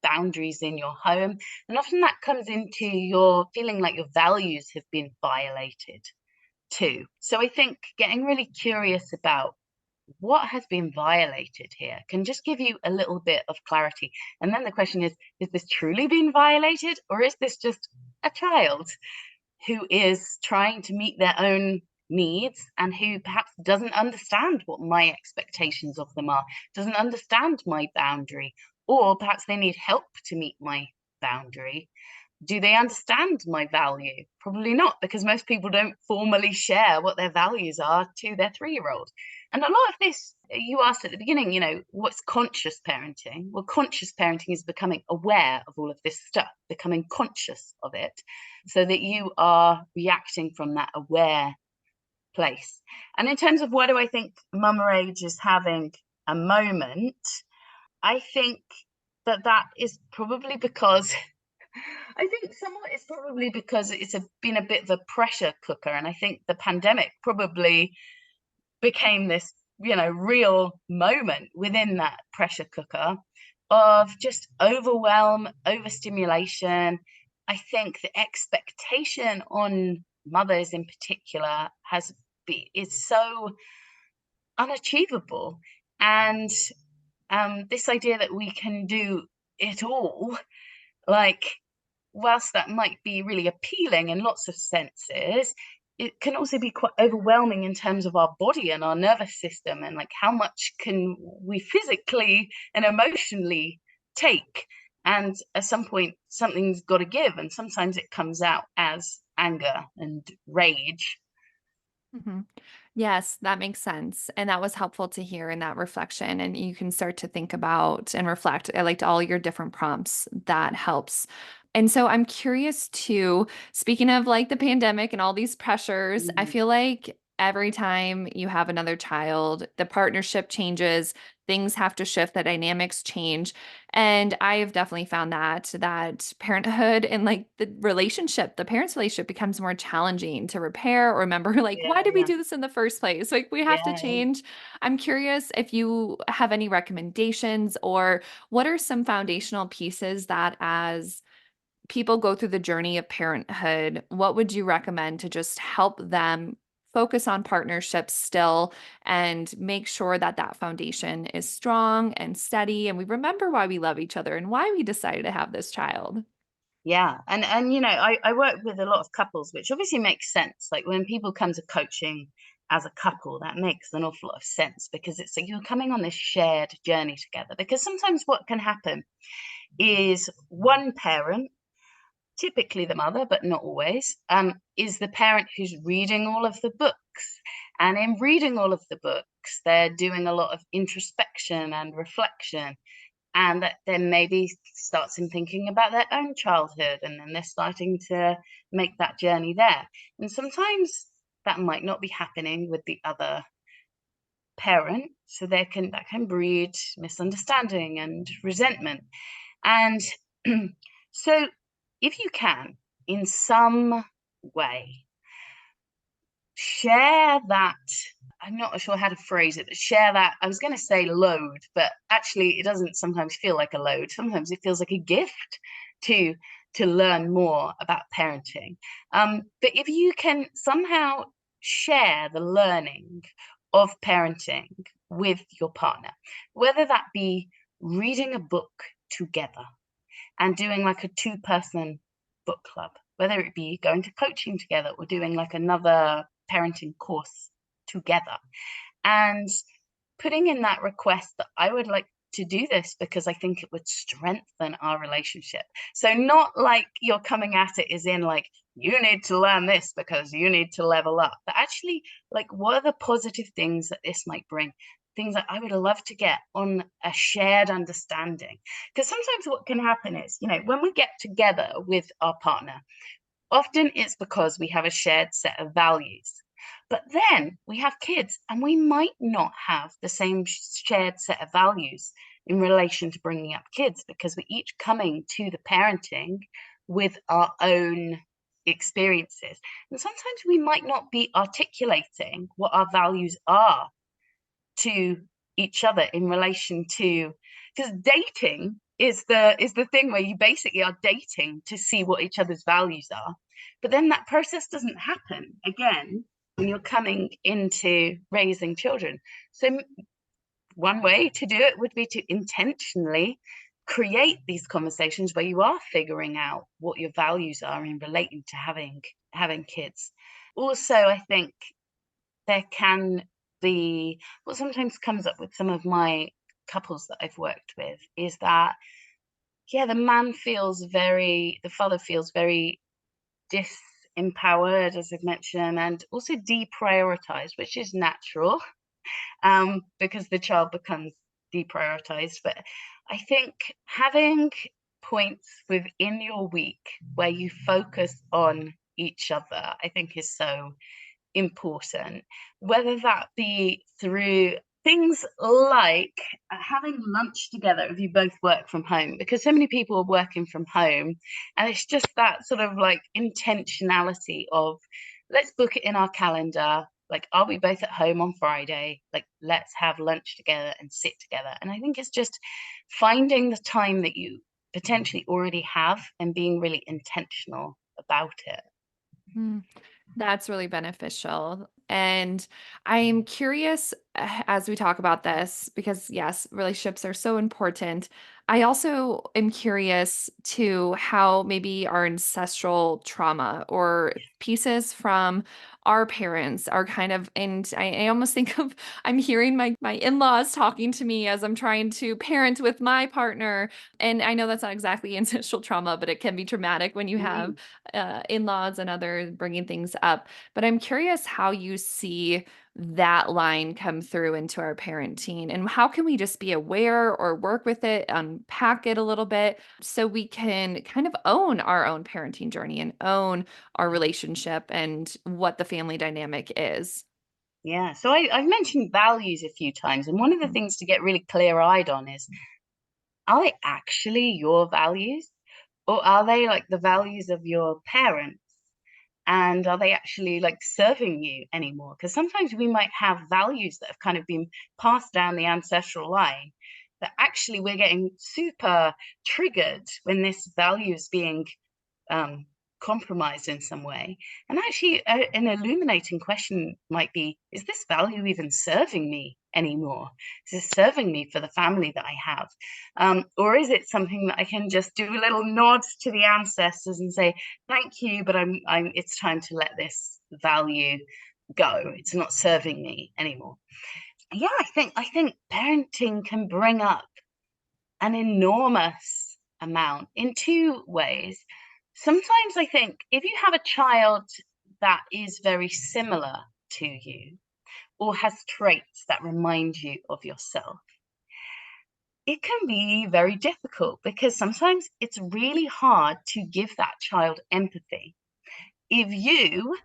B: boundaries in your home. And often that comes into your feeling like your values have been violated too. So I think getting really curious about what has been violated here can just give you a little bit of clarity. And then the question is this truly being violated, or is this just a child who is trying to meet their own needs and who perhaps doesn't understand what my expectations of them are, doesn't understand my boundary, or perhaps they need help to meet my boundary. Do they understand my value? Probably not, because most people don't formally share what their values are to their 3-year-old. And a lot of this, you asked at the beginning, what's conscious parenting? Well, conscious parenting is becoming aware of all of this stuff, becoming conscious of it, so that you are reacting from that aware place. And in terms of what do I think Mama Age is having a moment, I think that is probably because I think somewhat it's probably because been a bit of a pressure cooker. And I think the pandemic probably became this, real moment within that pressure cooker of just overwhelm, overstimulation. I think the expectation on mothers in particular is so unachievable. And this idea that we can do it all, like, whilst that might be really appealing in lots of senses, it can also be quite overwhelming in terms of our body and our nervous system, and like how much can we physically and emotionally take. And at some point something's got to give, and sometimes it comes out as anger and rage.
A: Mhm. Yes, that makes sense. And that was helpful to hear in that reflection. And you can start to think about and reflect. I liked all your different prompts. That helps. And so I'm curious too, speaking of like the pandemic and all these pressures, I
B: Mm.
A: feel like every time you have another child, the partnership changes, things have to shift, the dynamics change. And I have definitely found that parenthood and like the parents' relationship becomes more challenging to repair or remember like
B: Yeah,
A: why did we
B: yeah,
A: do this in the first place? Like we have to
B: yeah, yeah.
A: change. I'm curious if you have any recommendations or what are some foundational pieces that as people go through the journey of parenthood, what would you recommend to just help them focus on partnerships still and make sure that that foundation is strong and steady and we remember why we love each other and why we decided to have this child?
B: Yeah, and I work with a lot of couples, which obviously makes sense. Like when people come to coaching as a couple, that makes an awful lot of sense because it's like you're coming on this shared journey together. Because sometimes what can happen is one parent, typically the mother, but not always, is the parent who's reading all of the books. And in reading all of the books, they're doing a lot of introspection and reflection, and that then maybe starts them thinking about their own childhood, and then they're starting to make that journey there. And sometimes that might not be happening with the other parent, so that can breed misunderstanding and resentment. And so if you can, in some way, share that. I'm not sure how to phrase it, but share that. I was going to say load, but actually, it doesn't sometimes feel like a load. Sometimes it feels like a gift to to learn more about parenting. But if you can somehow share the learning of parenting with your partner, whether that be reading a book together and doing like a two-person book club, whether it be going to coaching together or doing like another parenting course together, and putting in that request that I would like to do this because I think it would strengthen our relationship. So not like you're coming at it as in like you need to learn this because you need to level up, but actually like what are the positive things that this might bring? Things that I would love to get on a shared understanding. Because sometimes what can happen is, when we get together with our partner, often it's because we have a shared set of values. But then we have kids and we might not have the same shared set of values in relation to bringing up kids because we're each coming to the parenting with our own experiences. And sometimes we might not be articulating what our values are to each other in relation to, because dating is the thing where you basically are dating to see what each other's values are, but then that process doesn't happen again when you're coming into raising children. So one way to do it would be to intentionally create these conversations where you are figuring out what your values are in relating to having kids. Also, I think there can be what sometimes comes up with some of my couples that I've worked with is that, yeah, the father feels very disempowered, as I've mentioned, and also deprioritized, which is natural, because the child becomes deprioritized. But I think having points within your week where you focus on each other, I think is so important, whether that be through things like having lunch together if you both work from home, because so many people are working from home, and it's just that sort of like intentionality of let's book it in our calendar. Like, are we both at home on Friday? Like, let's have lunch together and sit together. And I think it's just finding the time that you potentially already have and being really intentional about it.
A: Mm. That's really beneficial. And I'm curious as we talk about this, because yes, relationships are so important. I also am curious to how maybe our ancestral trauma or pieces from our parents are kind of, and I almost think of, I'm hearing my in-laws talking to me as I'm trying to parent with my partner. And I know that's not exactly ancestral trauma, but it can be traumatic when you have
B: Mm.
A: in-laws and others bringing things up. But I'm curious how you see that line come through into our parenting and how can we just be aware or work with it, unpack it a little bit so we can kind of own our own parenting journey and own our relationship and what the family dynamic is.
B: Yeah. So I've mentioned values a few times, and one of the
A: Mhm.
B: things to get really clear-eyed on is, are they actually your values? Or are they like the values of your parents? And are they actually like serving you anymore? Because sometimes we might have values that have kind of been passed down the ancestral line that actually we're getting super triggered when this value is being um, compromised in some way. And actually, an illuminating question might be, is this value even serving me anymore? Is this serving me for the family that I have? Or is it something that I can just do a little nod to the ancestors and say, thank you, but it's time to let this value go. It's not serving me anymore. Yeah, I think parenting can bring up an enormous amount in two ways. Sometimes I think if you have a child that is very similar to you or has traits that remind you of yourself, it can be very difficult because sometimes it's really hard to give that child empathy if you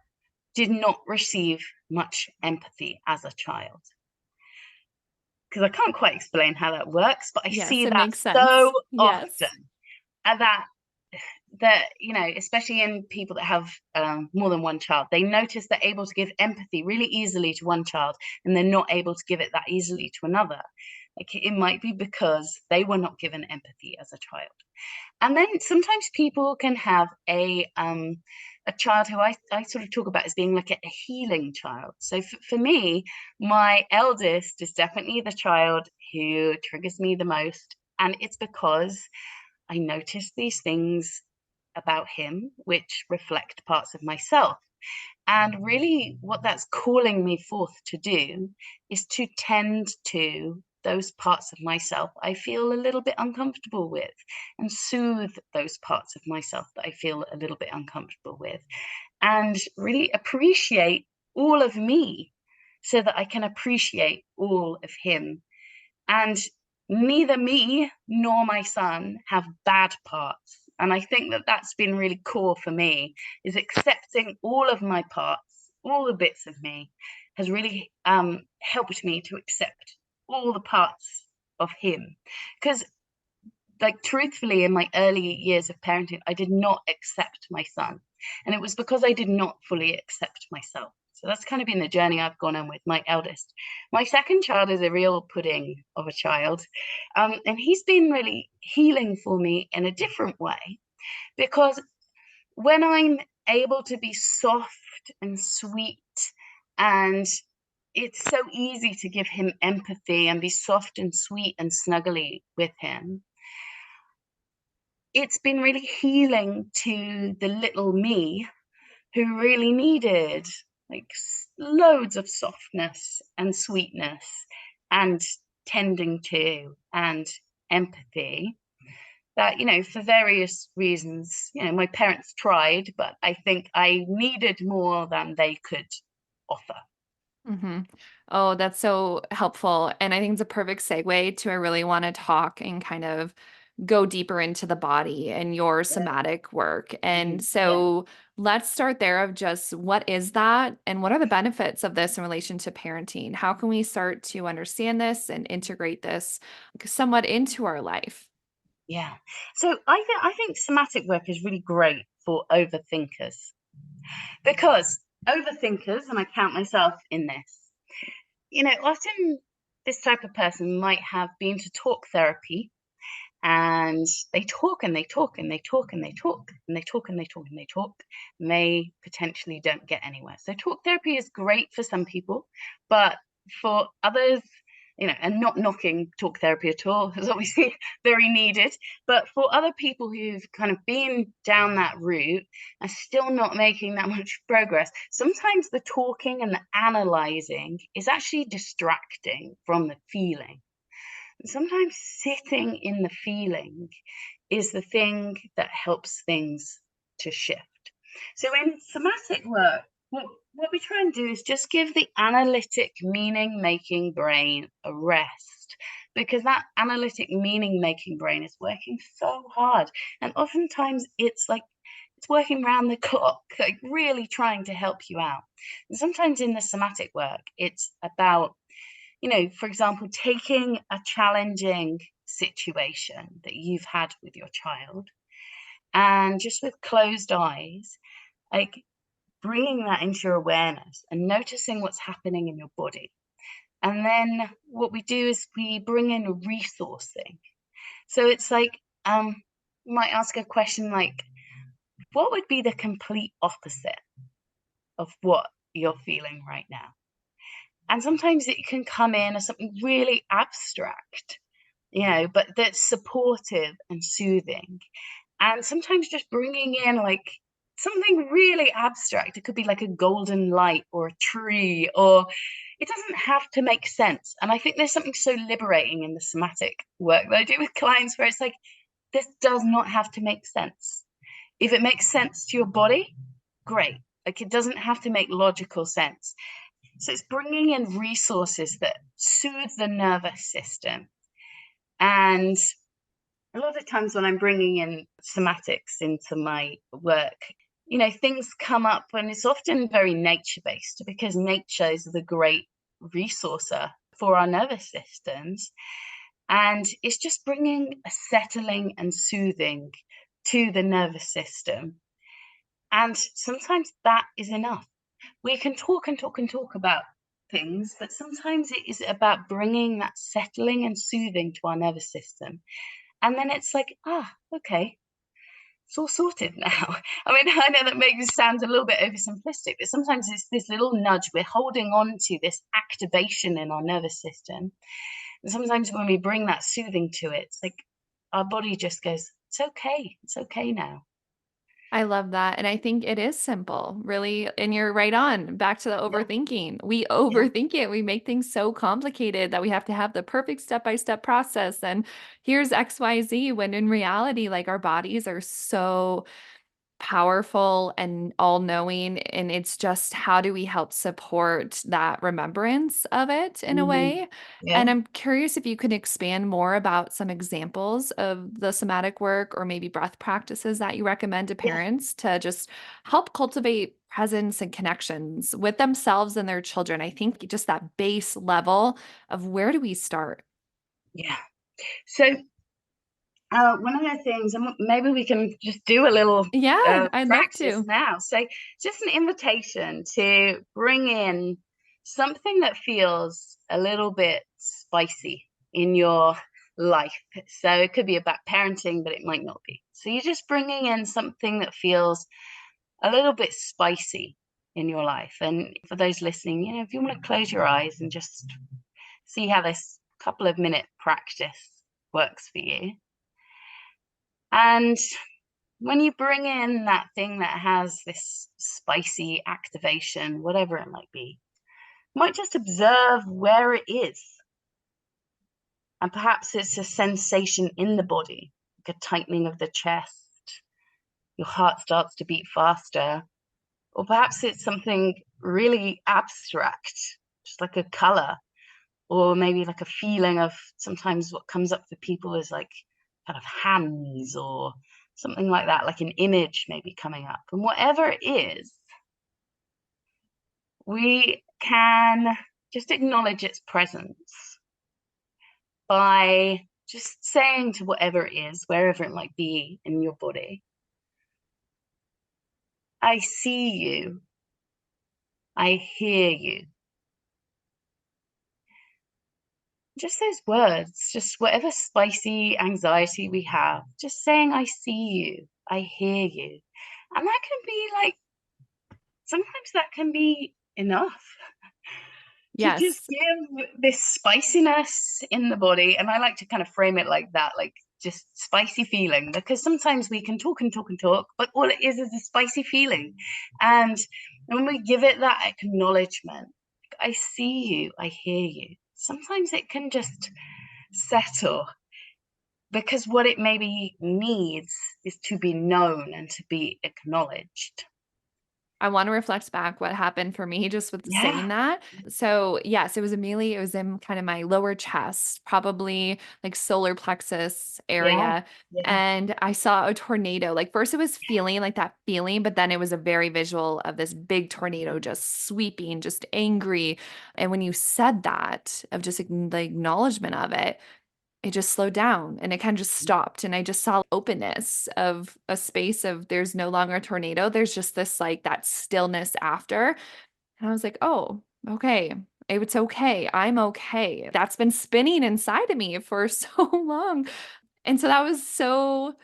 B: did not receive much empathy as a child. Because I can't quite explain how that works, but I
A: Yes,
B: see
A: it
B: that
A: makes
B: so
A: sense.
B: often.
A: Yes.
B: And that especially in people that have more than one child, they notice they're able to give empathy really easily to one child and they're not able to give it that easily to another. Like, it might be because they were not given empathy as a child. And then sometimes people can have a child who I sort of talk about as being like a healing child. So for me, my eldest is definitely the child who triggers me the most, and it's because I notice these things about him which reflect parts of myself. And really, what that's calling me forth to do is to tend to those parts of myself I feel a little bit uncomfortable with and soothe those parts of myself that I feel a little bit uncomfortable with and really appreciate all of me so that I can appreciate all of him. And neither me nor my son have bad parts. And I think that that's been really core for me, is accepting all of my parts, all the bits of me, has really helped me to accept all the parts of him. Because, like, truthfully, in my early years of parenting, I did not accept my son. And it was because I did not fully accept myself. So that's kind of been the journey I've gone on with my eldest. My second child is a real pudding of a child. And he's been really healing for me in a different way because when I'm able to be soft and sweet, and it's so easy to give him empathy and be soft and sweet and snuggly with him, it's been really healing to the little me who really needed like loads of softness and sweetness and tending to and empathy that, for various reasons, my parents tried, but I think I needed more than they could offer.
A: hmm Oh, that's so helpful. And I think it's a perfect segue to I really want to talk and kind of go deeper into the body and your
B: Yeah.
A: somatic work. And
B: Yeah.
A: so let's start there of just what is that and what are the benefits of this in relation to parenting? How can we start to understand this and integrate this somewhat into our life?
B: Yeah. So I think somatic work is really great for overthinkers because overthinkers, and I count myself in this, often this type of person might have been to talk therapy and they talk and they talk and they talk and they talk and they talk and they talk and they talk and they potentially don't get anywhere. So talk therapy is great for some people, but for others, and not knocking talk therapy at all, is obviously very needed, but for other people who've kind of been down that route and still not making that much progress, sometimes the talking and the analyzing is actually distracting from the feeling. Sometimes sitting in the feeling is the thing that helps things to shift. So in somatic work, what we try and do is just give the analytic meaning making brain a rest, because that analytic meaning making brain is working so hard, and oftentimes it's like it's working round the clock, like really trying to help you out. And sometimes in the somatic work, it's about, for example, taking a challenging situation that you've had with your child and just with closed eyes, like bringing that into your awareness and noticing what's happening in your body. And then what we do is we bring in resourcing. So it's like, you might ask a question like, what would be the complete opposite of what you're feeling right now? And sometimes it can come in as something really abstract, but that's supportive and soothing. And sometimes just bringing in like something really abstract. It could be like a golden light or a tree, or it doesn't have to make sense. And I think there's something so liberating in the somatic work that I do with clients where it's like, this does not have to make sense. If it makes sense to your body, great. Like it doesn't have to make logical sense. So it's bringing in resources that soothe the nervous system. And a lot of times when I'm bringing in somatics into my work, things come up and it's often very nature based because nature is the great resourcer for our nervous systems. And it's just bringing a settling and soothing to the nervous system. And sometimes that is enough. We can talk and talk and talk about things, but sometimes it is about bringing that settling and soothing to our nervous system. And then it's like, okay, it's all sorted now. I mean, I know that maybe sounds a little bit oversimplistic, but sometimes it's this little nudge. We're holding on to this activation in our nervous system. And sometimes when we bring that soothing to it, it's like our body just goes, it's okay. It's okay now.
A: I love that. And I think it is simple, really. And you're right on. Back to the
B: Yeah.
A: overthinking. We
B: Yeah.
A: overthink it. We make things so complicated that we have to have the perfect step-by-step process. And here's XYZ, when in reality, like our bodies are so powerful and all-knowing, and it's just how do we help support that remembrance of it in a
B: Hmm.
A: way.
B: Yeah.
A: And I'm curious if you could expand more about some examples of the somatic work or maybe breath practices that you recommend to
B: Yeah.
A: parents to just help cultivate presence and connections with themselves and their children. I think just that base level of where do we start?
B: Yeah. So one of the things, and maybe we can just do a little
A: Yeah, I'd love
B: practice
A: to.
B: now. So, just an invitation to bring in something that feels a little bit spicy in your life. So, it could be about parenting, but it might not be. So, you're just bringing in something that feels a little bit spicy in your life. And for those listening, if you want to close your eyes and just see how this couple of minute practice works for you. And when you bring in that thing that has this spicy activation, whatever it might be, you might just observe where it is. And perhaps it's a sensation in the body, like a tightening of the chest, your heart starts to beat faster, or perhaps it's something really abstract, just like a color, or maybe like a feeling of sometimes what comes up for people is like kind of hands or something like that, like an image maybe coming up. And whatever it is, we can just acknowledge its presence by just saying to whatever it is, wherever it might be in your body, I see you, I hear you. Just those words, just whatever spicy anxiety we have, just saying, I see you, I hear you. And that can be like, sometimes that can be enough to just
A: Yes.
B: give this spiciness in the body. And I like to kind of frame it like that, like just spicy feeling, because sometimes we can talk and talk and talk, but all it is a spicy feeling. And when we give it that acknowledgement, I see you, I hear you, sometimes it can just settle because what it maybe needs is to be known and to be acknowledged.
A: I want to reflect back what happened for me just with saying
B: Yeah.
A: that. So, yes, it was immediately, it was in kind of my lower chest, probably like solar plexus
B: Yeah.
A: area.
B: Yeah.
A: And I saw a tornado. Like, first, it was feeling like that feeling, but then it was a very visual of this big tornado just sweeping, just angry. And when you said that, of just the acknowledgement of it just slowed down and it kind of just stopped. And I just saw openness of a space of there's no longer a tornado. There's just this like that stillness after. And I was like, oh, okay. It's okay. I'm okay. That's been spinning inside of me for so long. And so that was so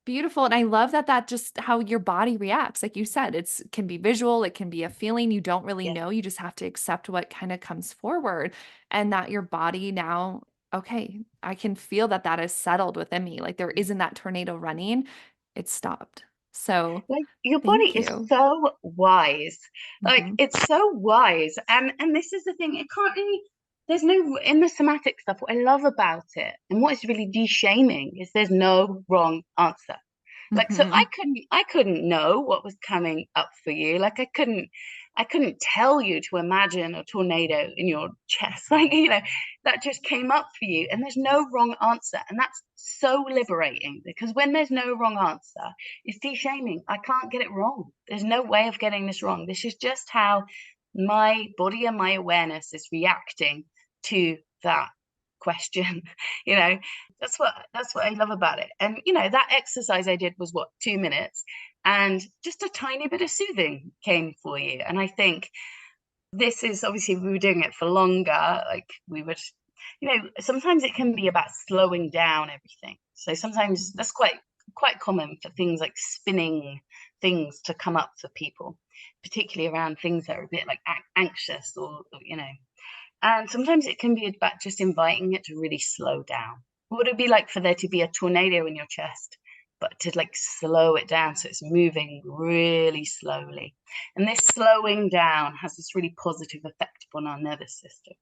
A: beautiful. And I love that just how your body reacts. Like you said, it's can be visual, it can be a feeling you don't really
B: Yeah.
A: know. You just have to accept what kind of comes forward and that your body now, okay, I can feel that that is settled within me. Like there isn't that tornado running. It stopped. So
B: Like your body
A: thank
B: is
A: you.
B: so wise. Like
A: Hmm.
B: it's so wise. And this is the thing, it can't really, there's no, in the somatic stuff, what I love about it and what is really de-shaming is there's no wrong answer. Like, so
A: Hmm.
B: I couldn't know what was coming up for you. Like I couldn't tell you to imagine a tornado in your chest. Like, that just came up for you. And there's no wrong answer. And that's so liberating because when there's no wrong answer, it's de-shaming. I can't get it wrong. There's no way of getting this wrong. This is just how my body and my awareness is reacting to that question. you know that's what I love about it. And that exercise I did was what, 2 minutes, and just a tiny bit of soothing came for you. And I think this is obviously, we were doing it for longer, like we would, sometimes it can be about slowing down everything. So sometimes that's quite common for things like spinning things to come up for people, particularly around things that are a bit like anxious, or. And sometimes it can be about just inviting it to really slow down. What would it be like for there to be a tornado in your chest, but to like slow it down so it's moving really slowly? And this slowing down has this really positive effect on our nervous system.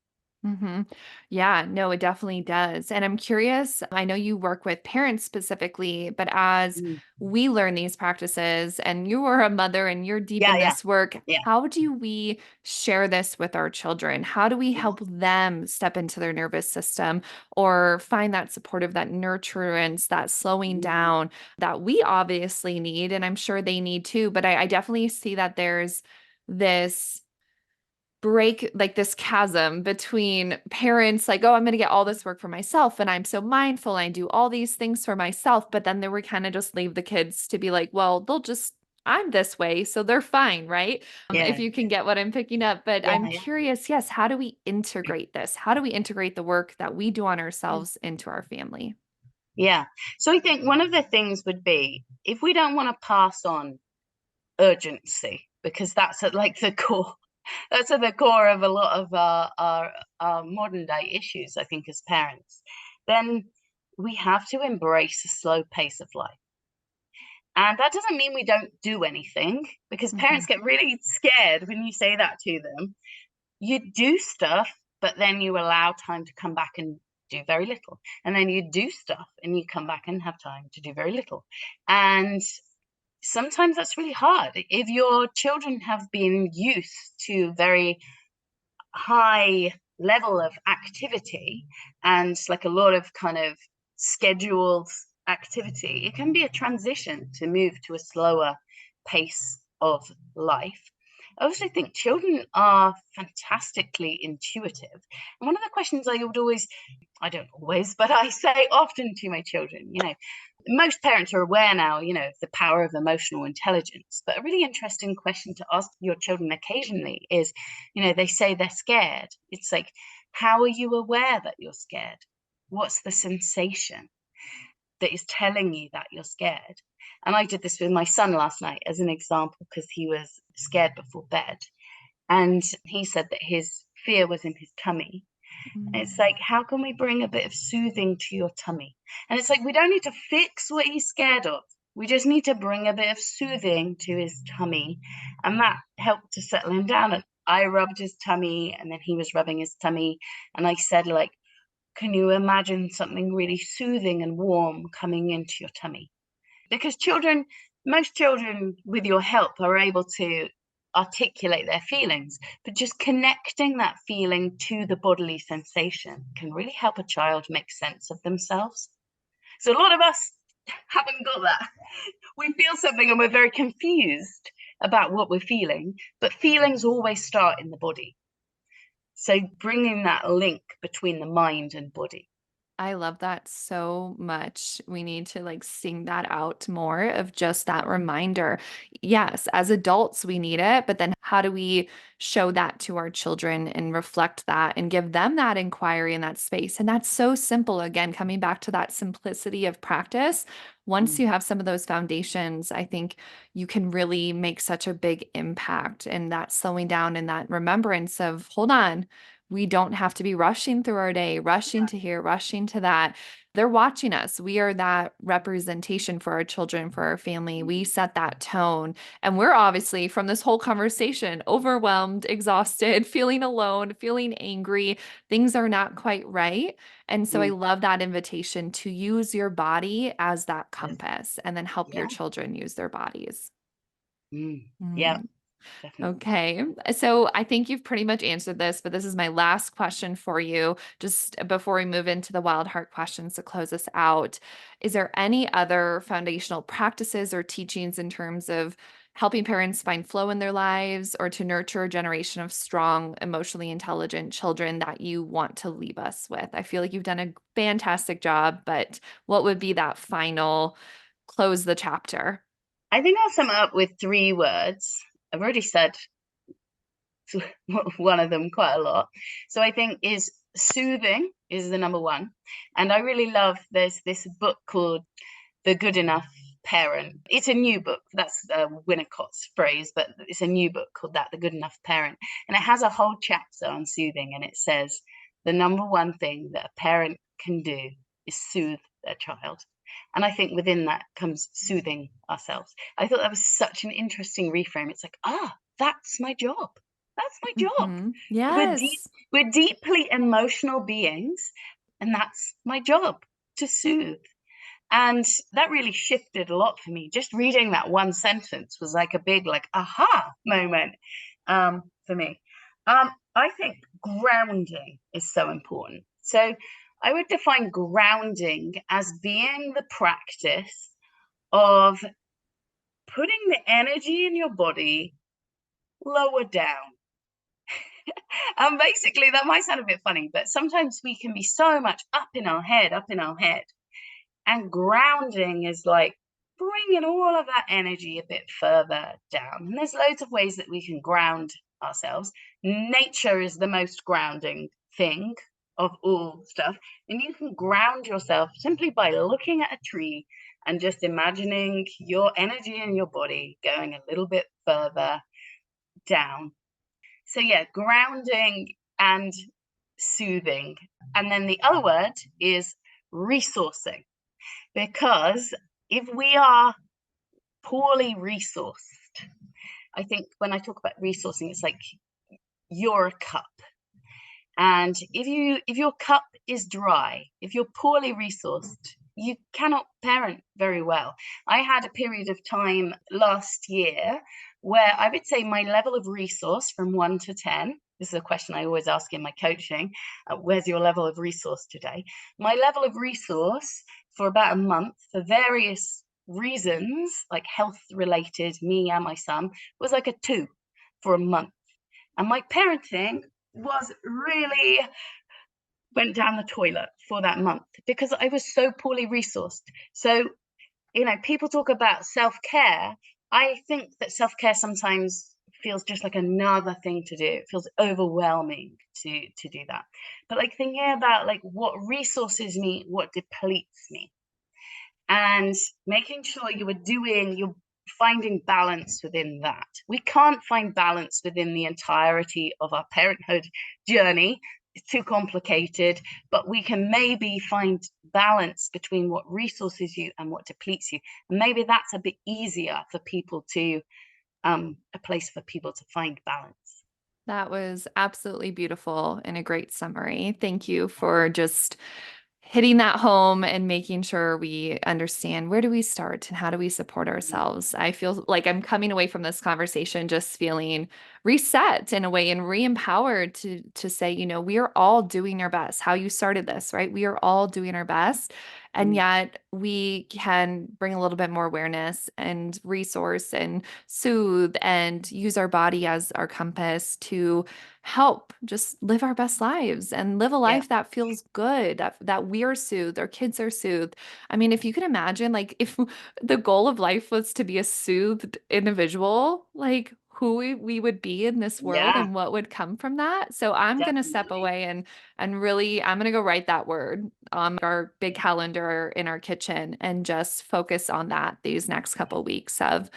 A: Hmm. Yeah, no, it definitely does. And I'm curious, I know you work with parents specifically, but as
B: Mm.
A: we learn these practices and you are a mother and you're deep
B: Yeah,
A: in
B: yeah,
A: this work,
B: yeah,
A: how do we share this with our children? How do we
B: yeah.
A: help them step into their nervous system or find that supportive, that nurturance, that slowing
B: Mm.
A: down that we obviously need? And I'm sure they need too, but I definitely see that there's this break like this chasm between parents like, oh, I'm going to get all this work for myself and I'm so mindful and I do all these things for myself, but then they were kind of just leave the kids to be like, well, they'll just I'm this way, so they're fine, right? If
B: Yeah,
A: you can get what I'm picking up. But
B: yeah,
A: I'm
B: yeah,
A: curious, yes, how do we integrate this? How do we integrate the work that we do on
B: yeah.
A: ourselves into our family?
B: Yeah. So I think one of the things would be, if we don't want to pass on urgency, because that's at like the core, that's at the core of a lot of our modern day issues, I think, as parents, then we have to embrace a slow pace of life. And that doesn't mean we don't do anything, because
A: Hmm.
B: parents get really scared when you say that to them. You do stuff, but then you allow time to come back and do very little. And then you do stuff and you come back and have time to do very little. And sometimes that's really hard. If your children have been used to very high level of activity and like a lot of kind of scheduled activity, it can be a transition to move to a slower pace of life. I also think children are fantastically intuitive. And one of the questions I would always, I don't always, but I say often to my children, most parents are aware now, of the power of emotional intelligence. But a really interesting question to ask your children occasionally is, they say they're scared. It's like, how are you aware that you're scared? What's the sensation that is telling you that you're scared? And I did this with my son last night as an example because he was scared before bed. And he said that his fear was in his tummy. And it's like, how can we bring a bit of soothing to your tummy? And it's like, we don't need to fix what he's scared of. We just need to bring a bit of soothing to his tummy. And that helped to settle him down. And I rubbed his tummy and then he was rubbing his tummy. And I said, like, can you imagine something really soothing and warm coming into your tummy? Because most children, with your help, are able to articulate their feelings, but just connecting that feeling to the bodily sensation can really help a child make sense of themselves. So a lot of us haven't got that. We feel something and we're very confused about what we're feeling, but feelings always start in the body. So bringing that link between the mind and body.
A: I love that so much. We need to like sing that out more of just that reminder. Yes, as adults, we need it, but then how do we show that to our children and reflect that and give them that inquiry in that space? And that's so simple. Again, coming back to that simplicity of practice. Once
B: Mm,
A: you have some of those foundations, I think you can really make such a big impact and that slowing down and that remembrance of, hold on, we don't have to be rushing through our day, rushing to here, rushing to that. They're watching us. We are that representation for our children, for our family. We set that tone. And we're obviously, from this whole conversation, overwhelmed, exhausted, feeling alone, feeling angry. Things are not quite right. And so I
B: mm,
A: love that invitation to use your body as that
B: yes,
A: compass and then help your
B: yeah.
A: children use their bodies.
B: Yeah,
A: Mm.
B: definitely.
A: Okay. So I think you've pretty much answered this, but this is my last question for you, just before we move into the wild heart questions to close us out. Is there any other foundational practices or teachings in terms of helping parents find flow in their lives or to nurture a generation of strong, emotionally intelligent children that you want to leave us with? I feel like you've done a fantastic job, but what would be that final close the chapter?
B: I think I'll sum it up with 3 words. I've already said one of them quite a lot. So I think is soothing is the number one. And I really love there's this book called The Good Enough Parent. It's a new book. That's Winnicott's phrase, but it's a new book called that, The Good Enough Parent. And it has a whole chapter on soothing. And it says the number one thing that a parent can do is soothe their child. And I think within that comes soothing ourselves. I thought that was such an interesting reframe. It's like, that's my job. That's my job. We're deep,
A: Yes.
B: we're deeply emotional beings, and that's my job to soothe. And that really shifted a lot for me. Just reading that one sentence was like a big, like, aha moment for me. I think grounding is so important. So I would define grounding as being the practice of putting the energy in your body lower down. And basically, that might sound a bit funny, but sometimes we can be so much up in our head, up in our head. And grounding is like bringing all of that energy a bit further down. And there's loads of ways that we can ground ourselves. Nature is the most grounding thing of all stuff. And you can ground yourself simply by looking at a tree and just imagining your energy in your body going a little bit further down. So, yeah, grounding and soothing. And then the other word is resourcing. Because if we are poorly resourced, I think when I talk about resourcing, it's like you're a cup. And if your cup is dry, if you're poorly resourced, you cannot parent very well. I had a period of time last year where I would say my level of resource from 1 to 10, this is a question I always ask in my coaching, where's your level of resource today? My level of resource for about a month, for various reasons, like health related, me and my son, was like a 2 for a month. And my parenting was really went down the toilet for that month because I was so poorly resourced. So, people talk about self care. I think that self care sometimes feels just like another thing to do. It feels overwhelming to do that. But like thinking about like what resources me, what depletes me, and making sure you're finding balance within that. We can't find balance within the entirety of our parenthood journey. It's too complicated, but we can maybe find balance between what resources you and what depletes you. And maybe that's a bit easier for people to a place for people to find balance.
A: That was absolutely beautiful and a great summary. Thank you for just hitting that home and making sure we understand where do we start and how do we support
B: Mm.
A: ourselves. I feel like I'm coming away from this conversation just feeling reset in a way and re-empowered to say, we are all doing our best. How you started this, right? We are all doing our best. And
B: Mm.
A: yet we can bring a little bit more awareness and resource and soothe and use our body as our compass to help just live our best lives and live a
B: Yeah.
A: life that feels good, that we're soothed, our kids are soothed. I mean, if you can imagine, like, if the goal of life was to be a soothed individual, like, who we would be in this world
B: Yeah,
A: and what would come from that. So I'm gonna step
B: definitely.
A: away and really I'm gonna go write that word on our big calendar in our kitchen and just focus on that these next couple weeks of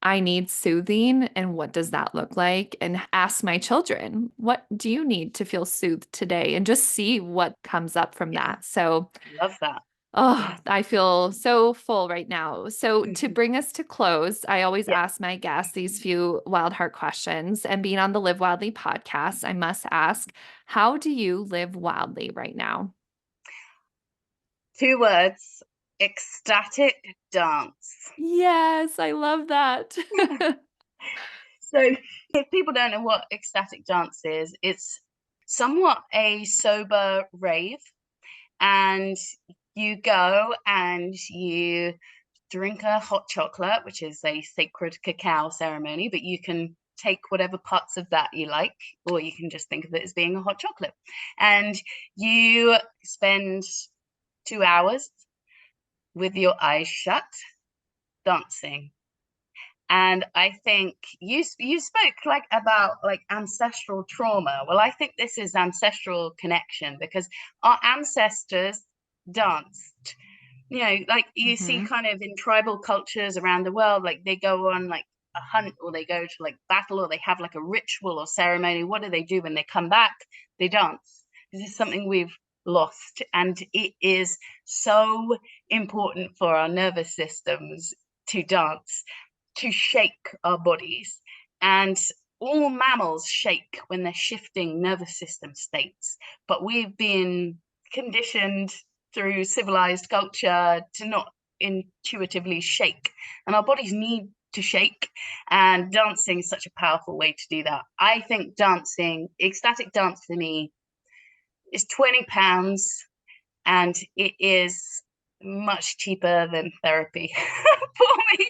A: I need soothing, and what does that look like? And ask my children, what do you need to feel soothed today? And just see what comes up from
B: Yeah,
A: that. So,
B: love that.
A: oh,
B: Yeah.
A: I feel so full right now. So, to bring us to close, I always
B: Yeah.
A: ask my guests these few wild heart questions. And being on the Live Wildly podcast, I must ask, how do you live wildly right now?
B: Two words, ecstatic dance.
A: Yes, I love that.
B: So, if people don't know what ecstatic dance is, it's somewhat a sober rave, and you go and you drink a hot chocolate, which is a sacred cacao ceremony, but you can take whatever parts of that you like, or you can just think of it as being a hot chocolate. And you spend 2 hours with your eyes shut dancing. And I think you spoke like about like ancestral trauma. Well, I think this is ancestral connection because our ancestors danced. Like you see
A: Hmm.
B: kind of in tribal cultures around the world, like they go on like a hunt or they go to like battle or they have like a ritual or ceremony. What do they do when they come back? They dance. This is something we've lost, and it is so important for our nervous systems to dance, to shake our bodies. And all mammals shake when they're shifting nervous system states, but we've been conditioned through civilized culture to not intuitively shake, and our bodies need to shake, and dancing is such a powerful way to do that. I think dancing, ecstatic dance for me, is £20, and it is much cheaper than therapy for me.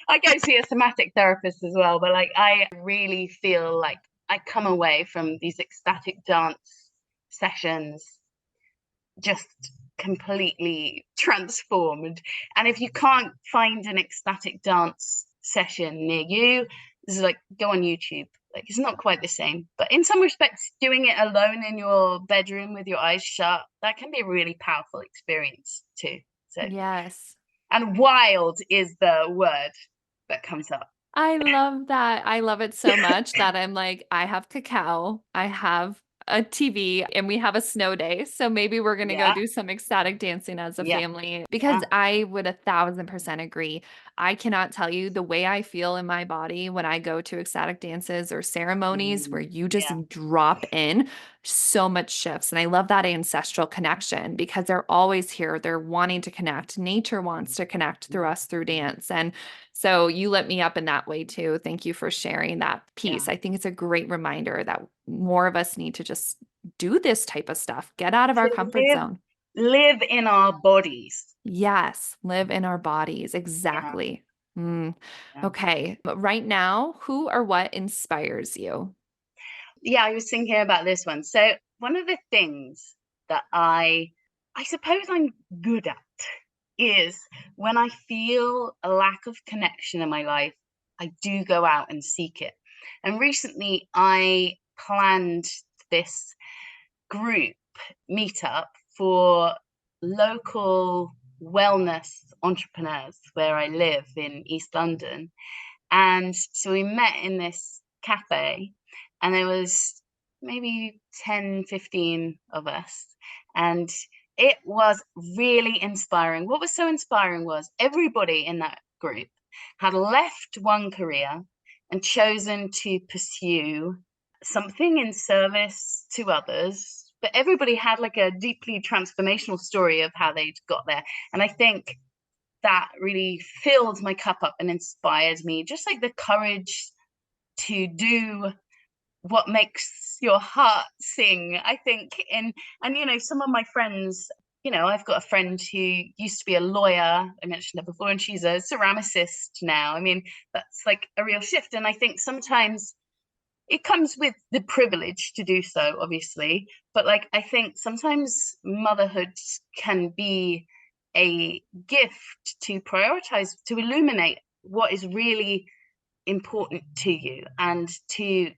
B: I go see a somatic therapist as well, but like I really feel like I come away from these ecstatic dance sessions just completely transformed. And if you can't find an ecstatic dance session near you, this is like go on YouTube. Like it's not quite the same, but in some respects, doing it alone in your bedroom with your eyes shut, that can be a really powerful experience too. So,
A: Yes.
B: and wild is the word that comes up.
A: I love that. I love it so much that I'm like, I have cacao, I have a TV, and we have a snow day. So maybe we're going to go
B: Yeah,
A: do some ecstatic dancing as a
B: yeah,
A: family because
B: yeah.
A: I would 1,000% agree. I cannot tell you the way I feel in my body when I go to ecstatic dances or ceremonies where you just
B: Yeah.
A: drop in, so much shifts. And I love that ancestral connection because they're always here. They're wanting to connect. Nature wants to connect through us through dance. And so you lit me up in that way too. Thank you for sharing that piece.
B: Yeah.
A: I think it's a great reminder that more of us need to just do this type of stuff, get out of our
B: To
A: comfort zone.
B: live in our bodies.
A: Yes, live in our bodies.
B: Yeah.
A: Exactly. Mm.
B: Yeah.
A: Okay. But right now, who or what inspires you?
B: Yeah, I was thinking about this one. So one of the things that I suppose I'm good at is when I feel a lack of connection in my life, I do go out and seek it. And recently I planned this group meetup for local wellness entrepreneurs where I live in East London. And so we met in this cafe, and there was maybe 10, 15 of us. And it was really inspiring. What was so inspiring was everybody in that group had left one career and chosen to pursue something in service to others, but everybody had like a deeply transformational story of how they'd got there. And I think that really filled my cup up and inspired me, just like the courage to do what makes your heart sing, I think. And some of my friends, I've got a friend who used to be a lawyer, I mentioned her before, and she's a ceramicist now. I mean, that's like a real shift. And I think sometimes it comes with the privilege to do so, obviously, but like I think sometimes motherhood can be a gift to prioritize, to illuminate what is really important to you, and to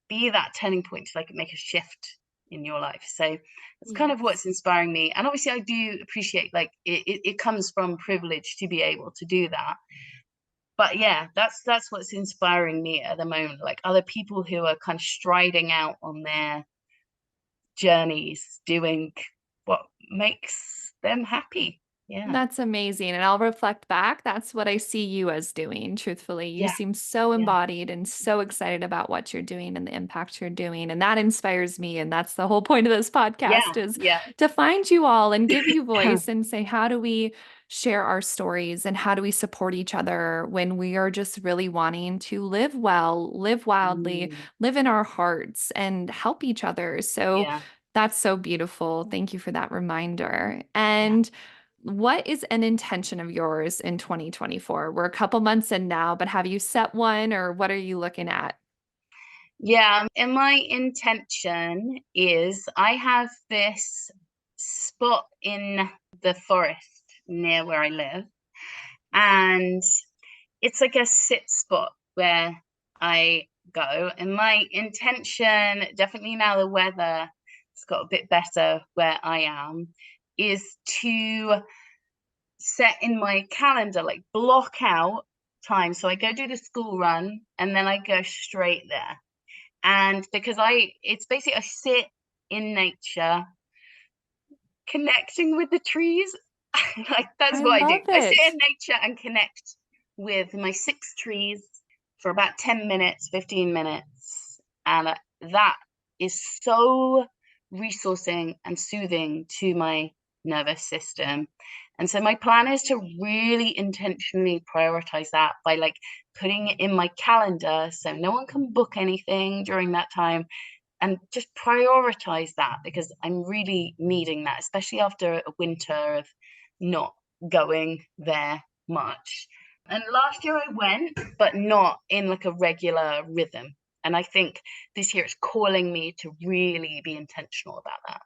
B: be that turning point to like make a shift in your life. So that's kind of what's
A: Yes.
B: inspiring me. And obviously I do appreciate, like, it comes from privilege to be able to do that. But yeah, that's what's inspiring me at the moment, like other people who are kind of striding out on their journeys, doing what makes them happy. Yeah.
A: That's amazing. And I'll reflect back. That's what I see you as doing, truthfully. You
B: Yeah.
A: seem so
B: Yeah.
A: embodied and so excited about what you're doing and the impact you're doing. And that inspires me. And that's the whole point of this podcast
B: Yeah.
A: is
B: Yeah.
A: to find you all and give you voice and say, how do we share our stories and how do we support each other when we are just really wanting to live well, live wildly,
B: Mm,
A: live in our hearts and help each other. So
B: yeah.
A: that's so beautiful. Thank you for that reminder.
B: Yeah.
A: And what is an intention of yours in 2024? We're a couple months in now, but have you set one or what are you looking at?
B: Yeah, and my intention is I have this spot in the forest near where I live, and it's like a sit spot where I go. And my intention, definitely now the weather has got a bit better where I am, is to set in my calendar, like block out time. So I go do the school run and then I go straight there. And because it's basically I sit in nature, connecting with the trees. Like that's
A: I
B: what I do.
A: love
B: I sit in
A: it.
B: nature and connect with my six trees for about 10 minutes, 15 minutes. And that is so resourcing and soothing to my nervous system. And so my plan is to really intentionally prioritize that by like putting it in my calendar so no one can book anything during that time, and just prioritize that because I'm really needing that, especially after a winter of not going there much. And last year I went, but not in like a regular rhythm. And I think this year it's calling me to really be intentional about that.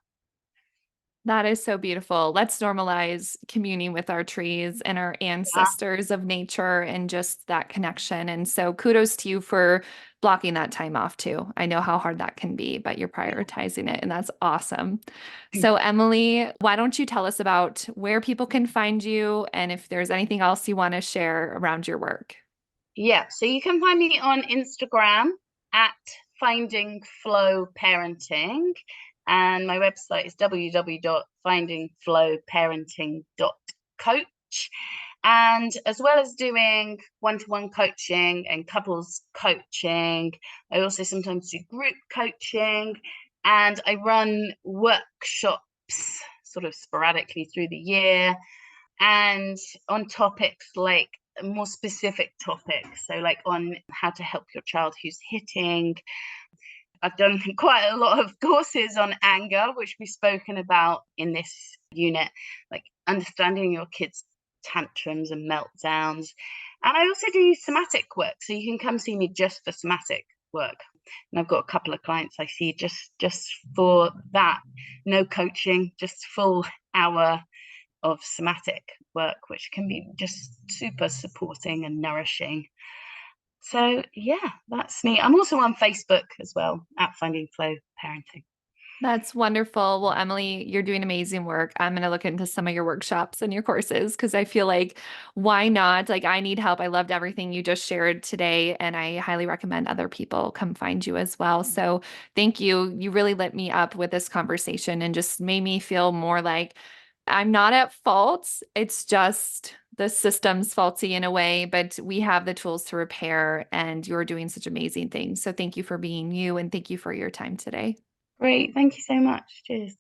A: That is so beautiful. Let's normalize communing with our trees and our
B: Yeah.
A: ancestors of nature and just that connection. And so kudos to you for blocking that time off too. I know how hard that can be, but you're prioritizing it, and that's awesome. So, Emily, why don't you tell us about where people can find you and if there's anything else you want to share around your work?
B: Yeah, so you can find me on Instagram at Finding Flow Parenting, and my website is www.findingflowparenting.coach. And as well as doing one-to-one coaching and couples coaching, I also sometimes do group coaching, and I run workshops sort of sporadically through the year, and on topics like more specific topics. So, like on how to help your child who's hitting. I've done quite a lot of courses on anger, which we've spoken about in this unit, like understanding your kids' tantrums and meltdowns. And I also do somatic work. So you can come see me just for somatic work. And I've got a couple of clients I see just for that. No coaching, just full hour of somatic work, which can be just super supporting and nourishing. So yeah, that's me. I'm also on Facebook as well at Finding Flow Parenting.
A: That's wonderful. Well, Emily, you're doing amazing work. I'm going to look into some of your workshops and your courses because I feel like why not? Like, I need help. I loved everything you just shared today, and I highly recommend other people come find you as well. So, thank you. You really lit me up with this conversation and just made me feel more like I'm not at fault. It's just the system's faulty in a way, but we have the tools to repair, and you're doing such amazing things. So, thank you for being you, and thank you for your time today.
B: Great. Thank you so much. Cheers.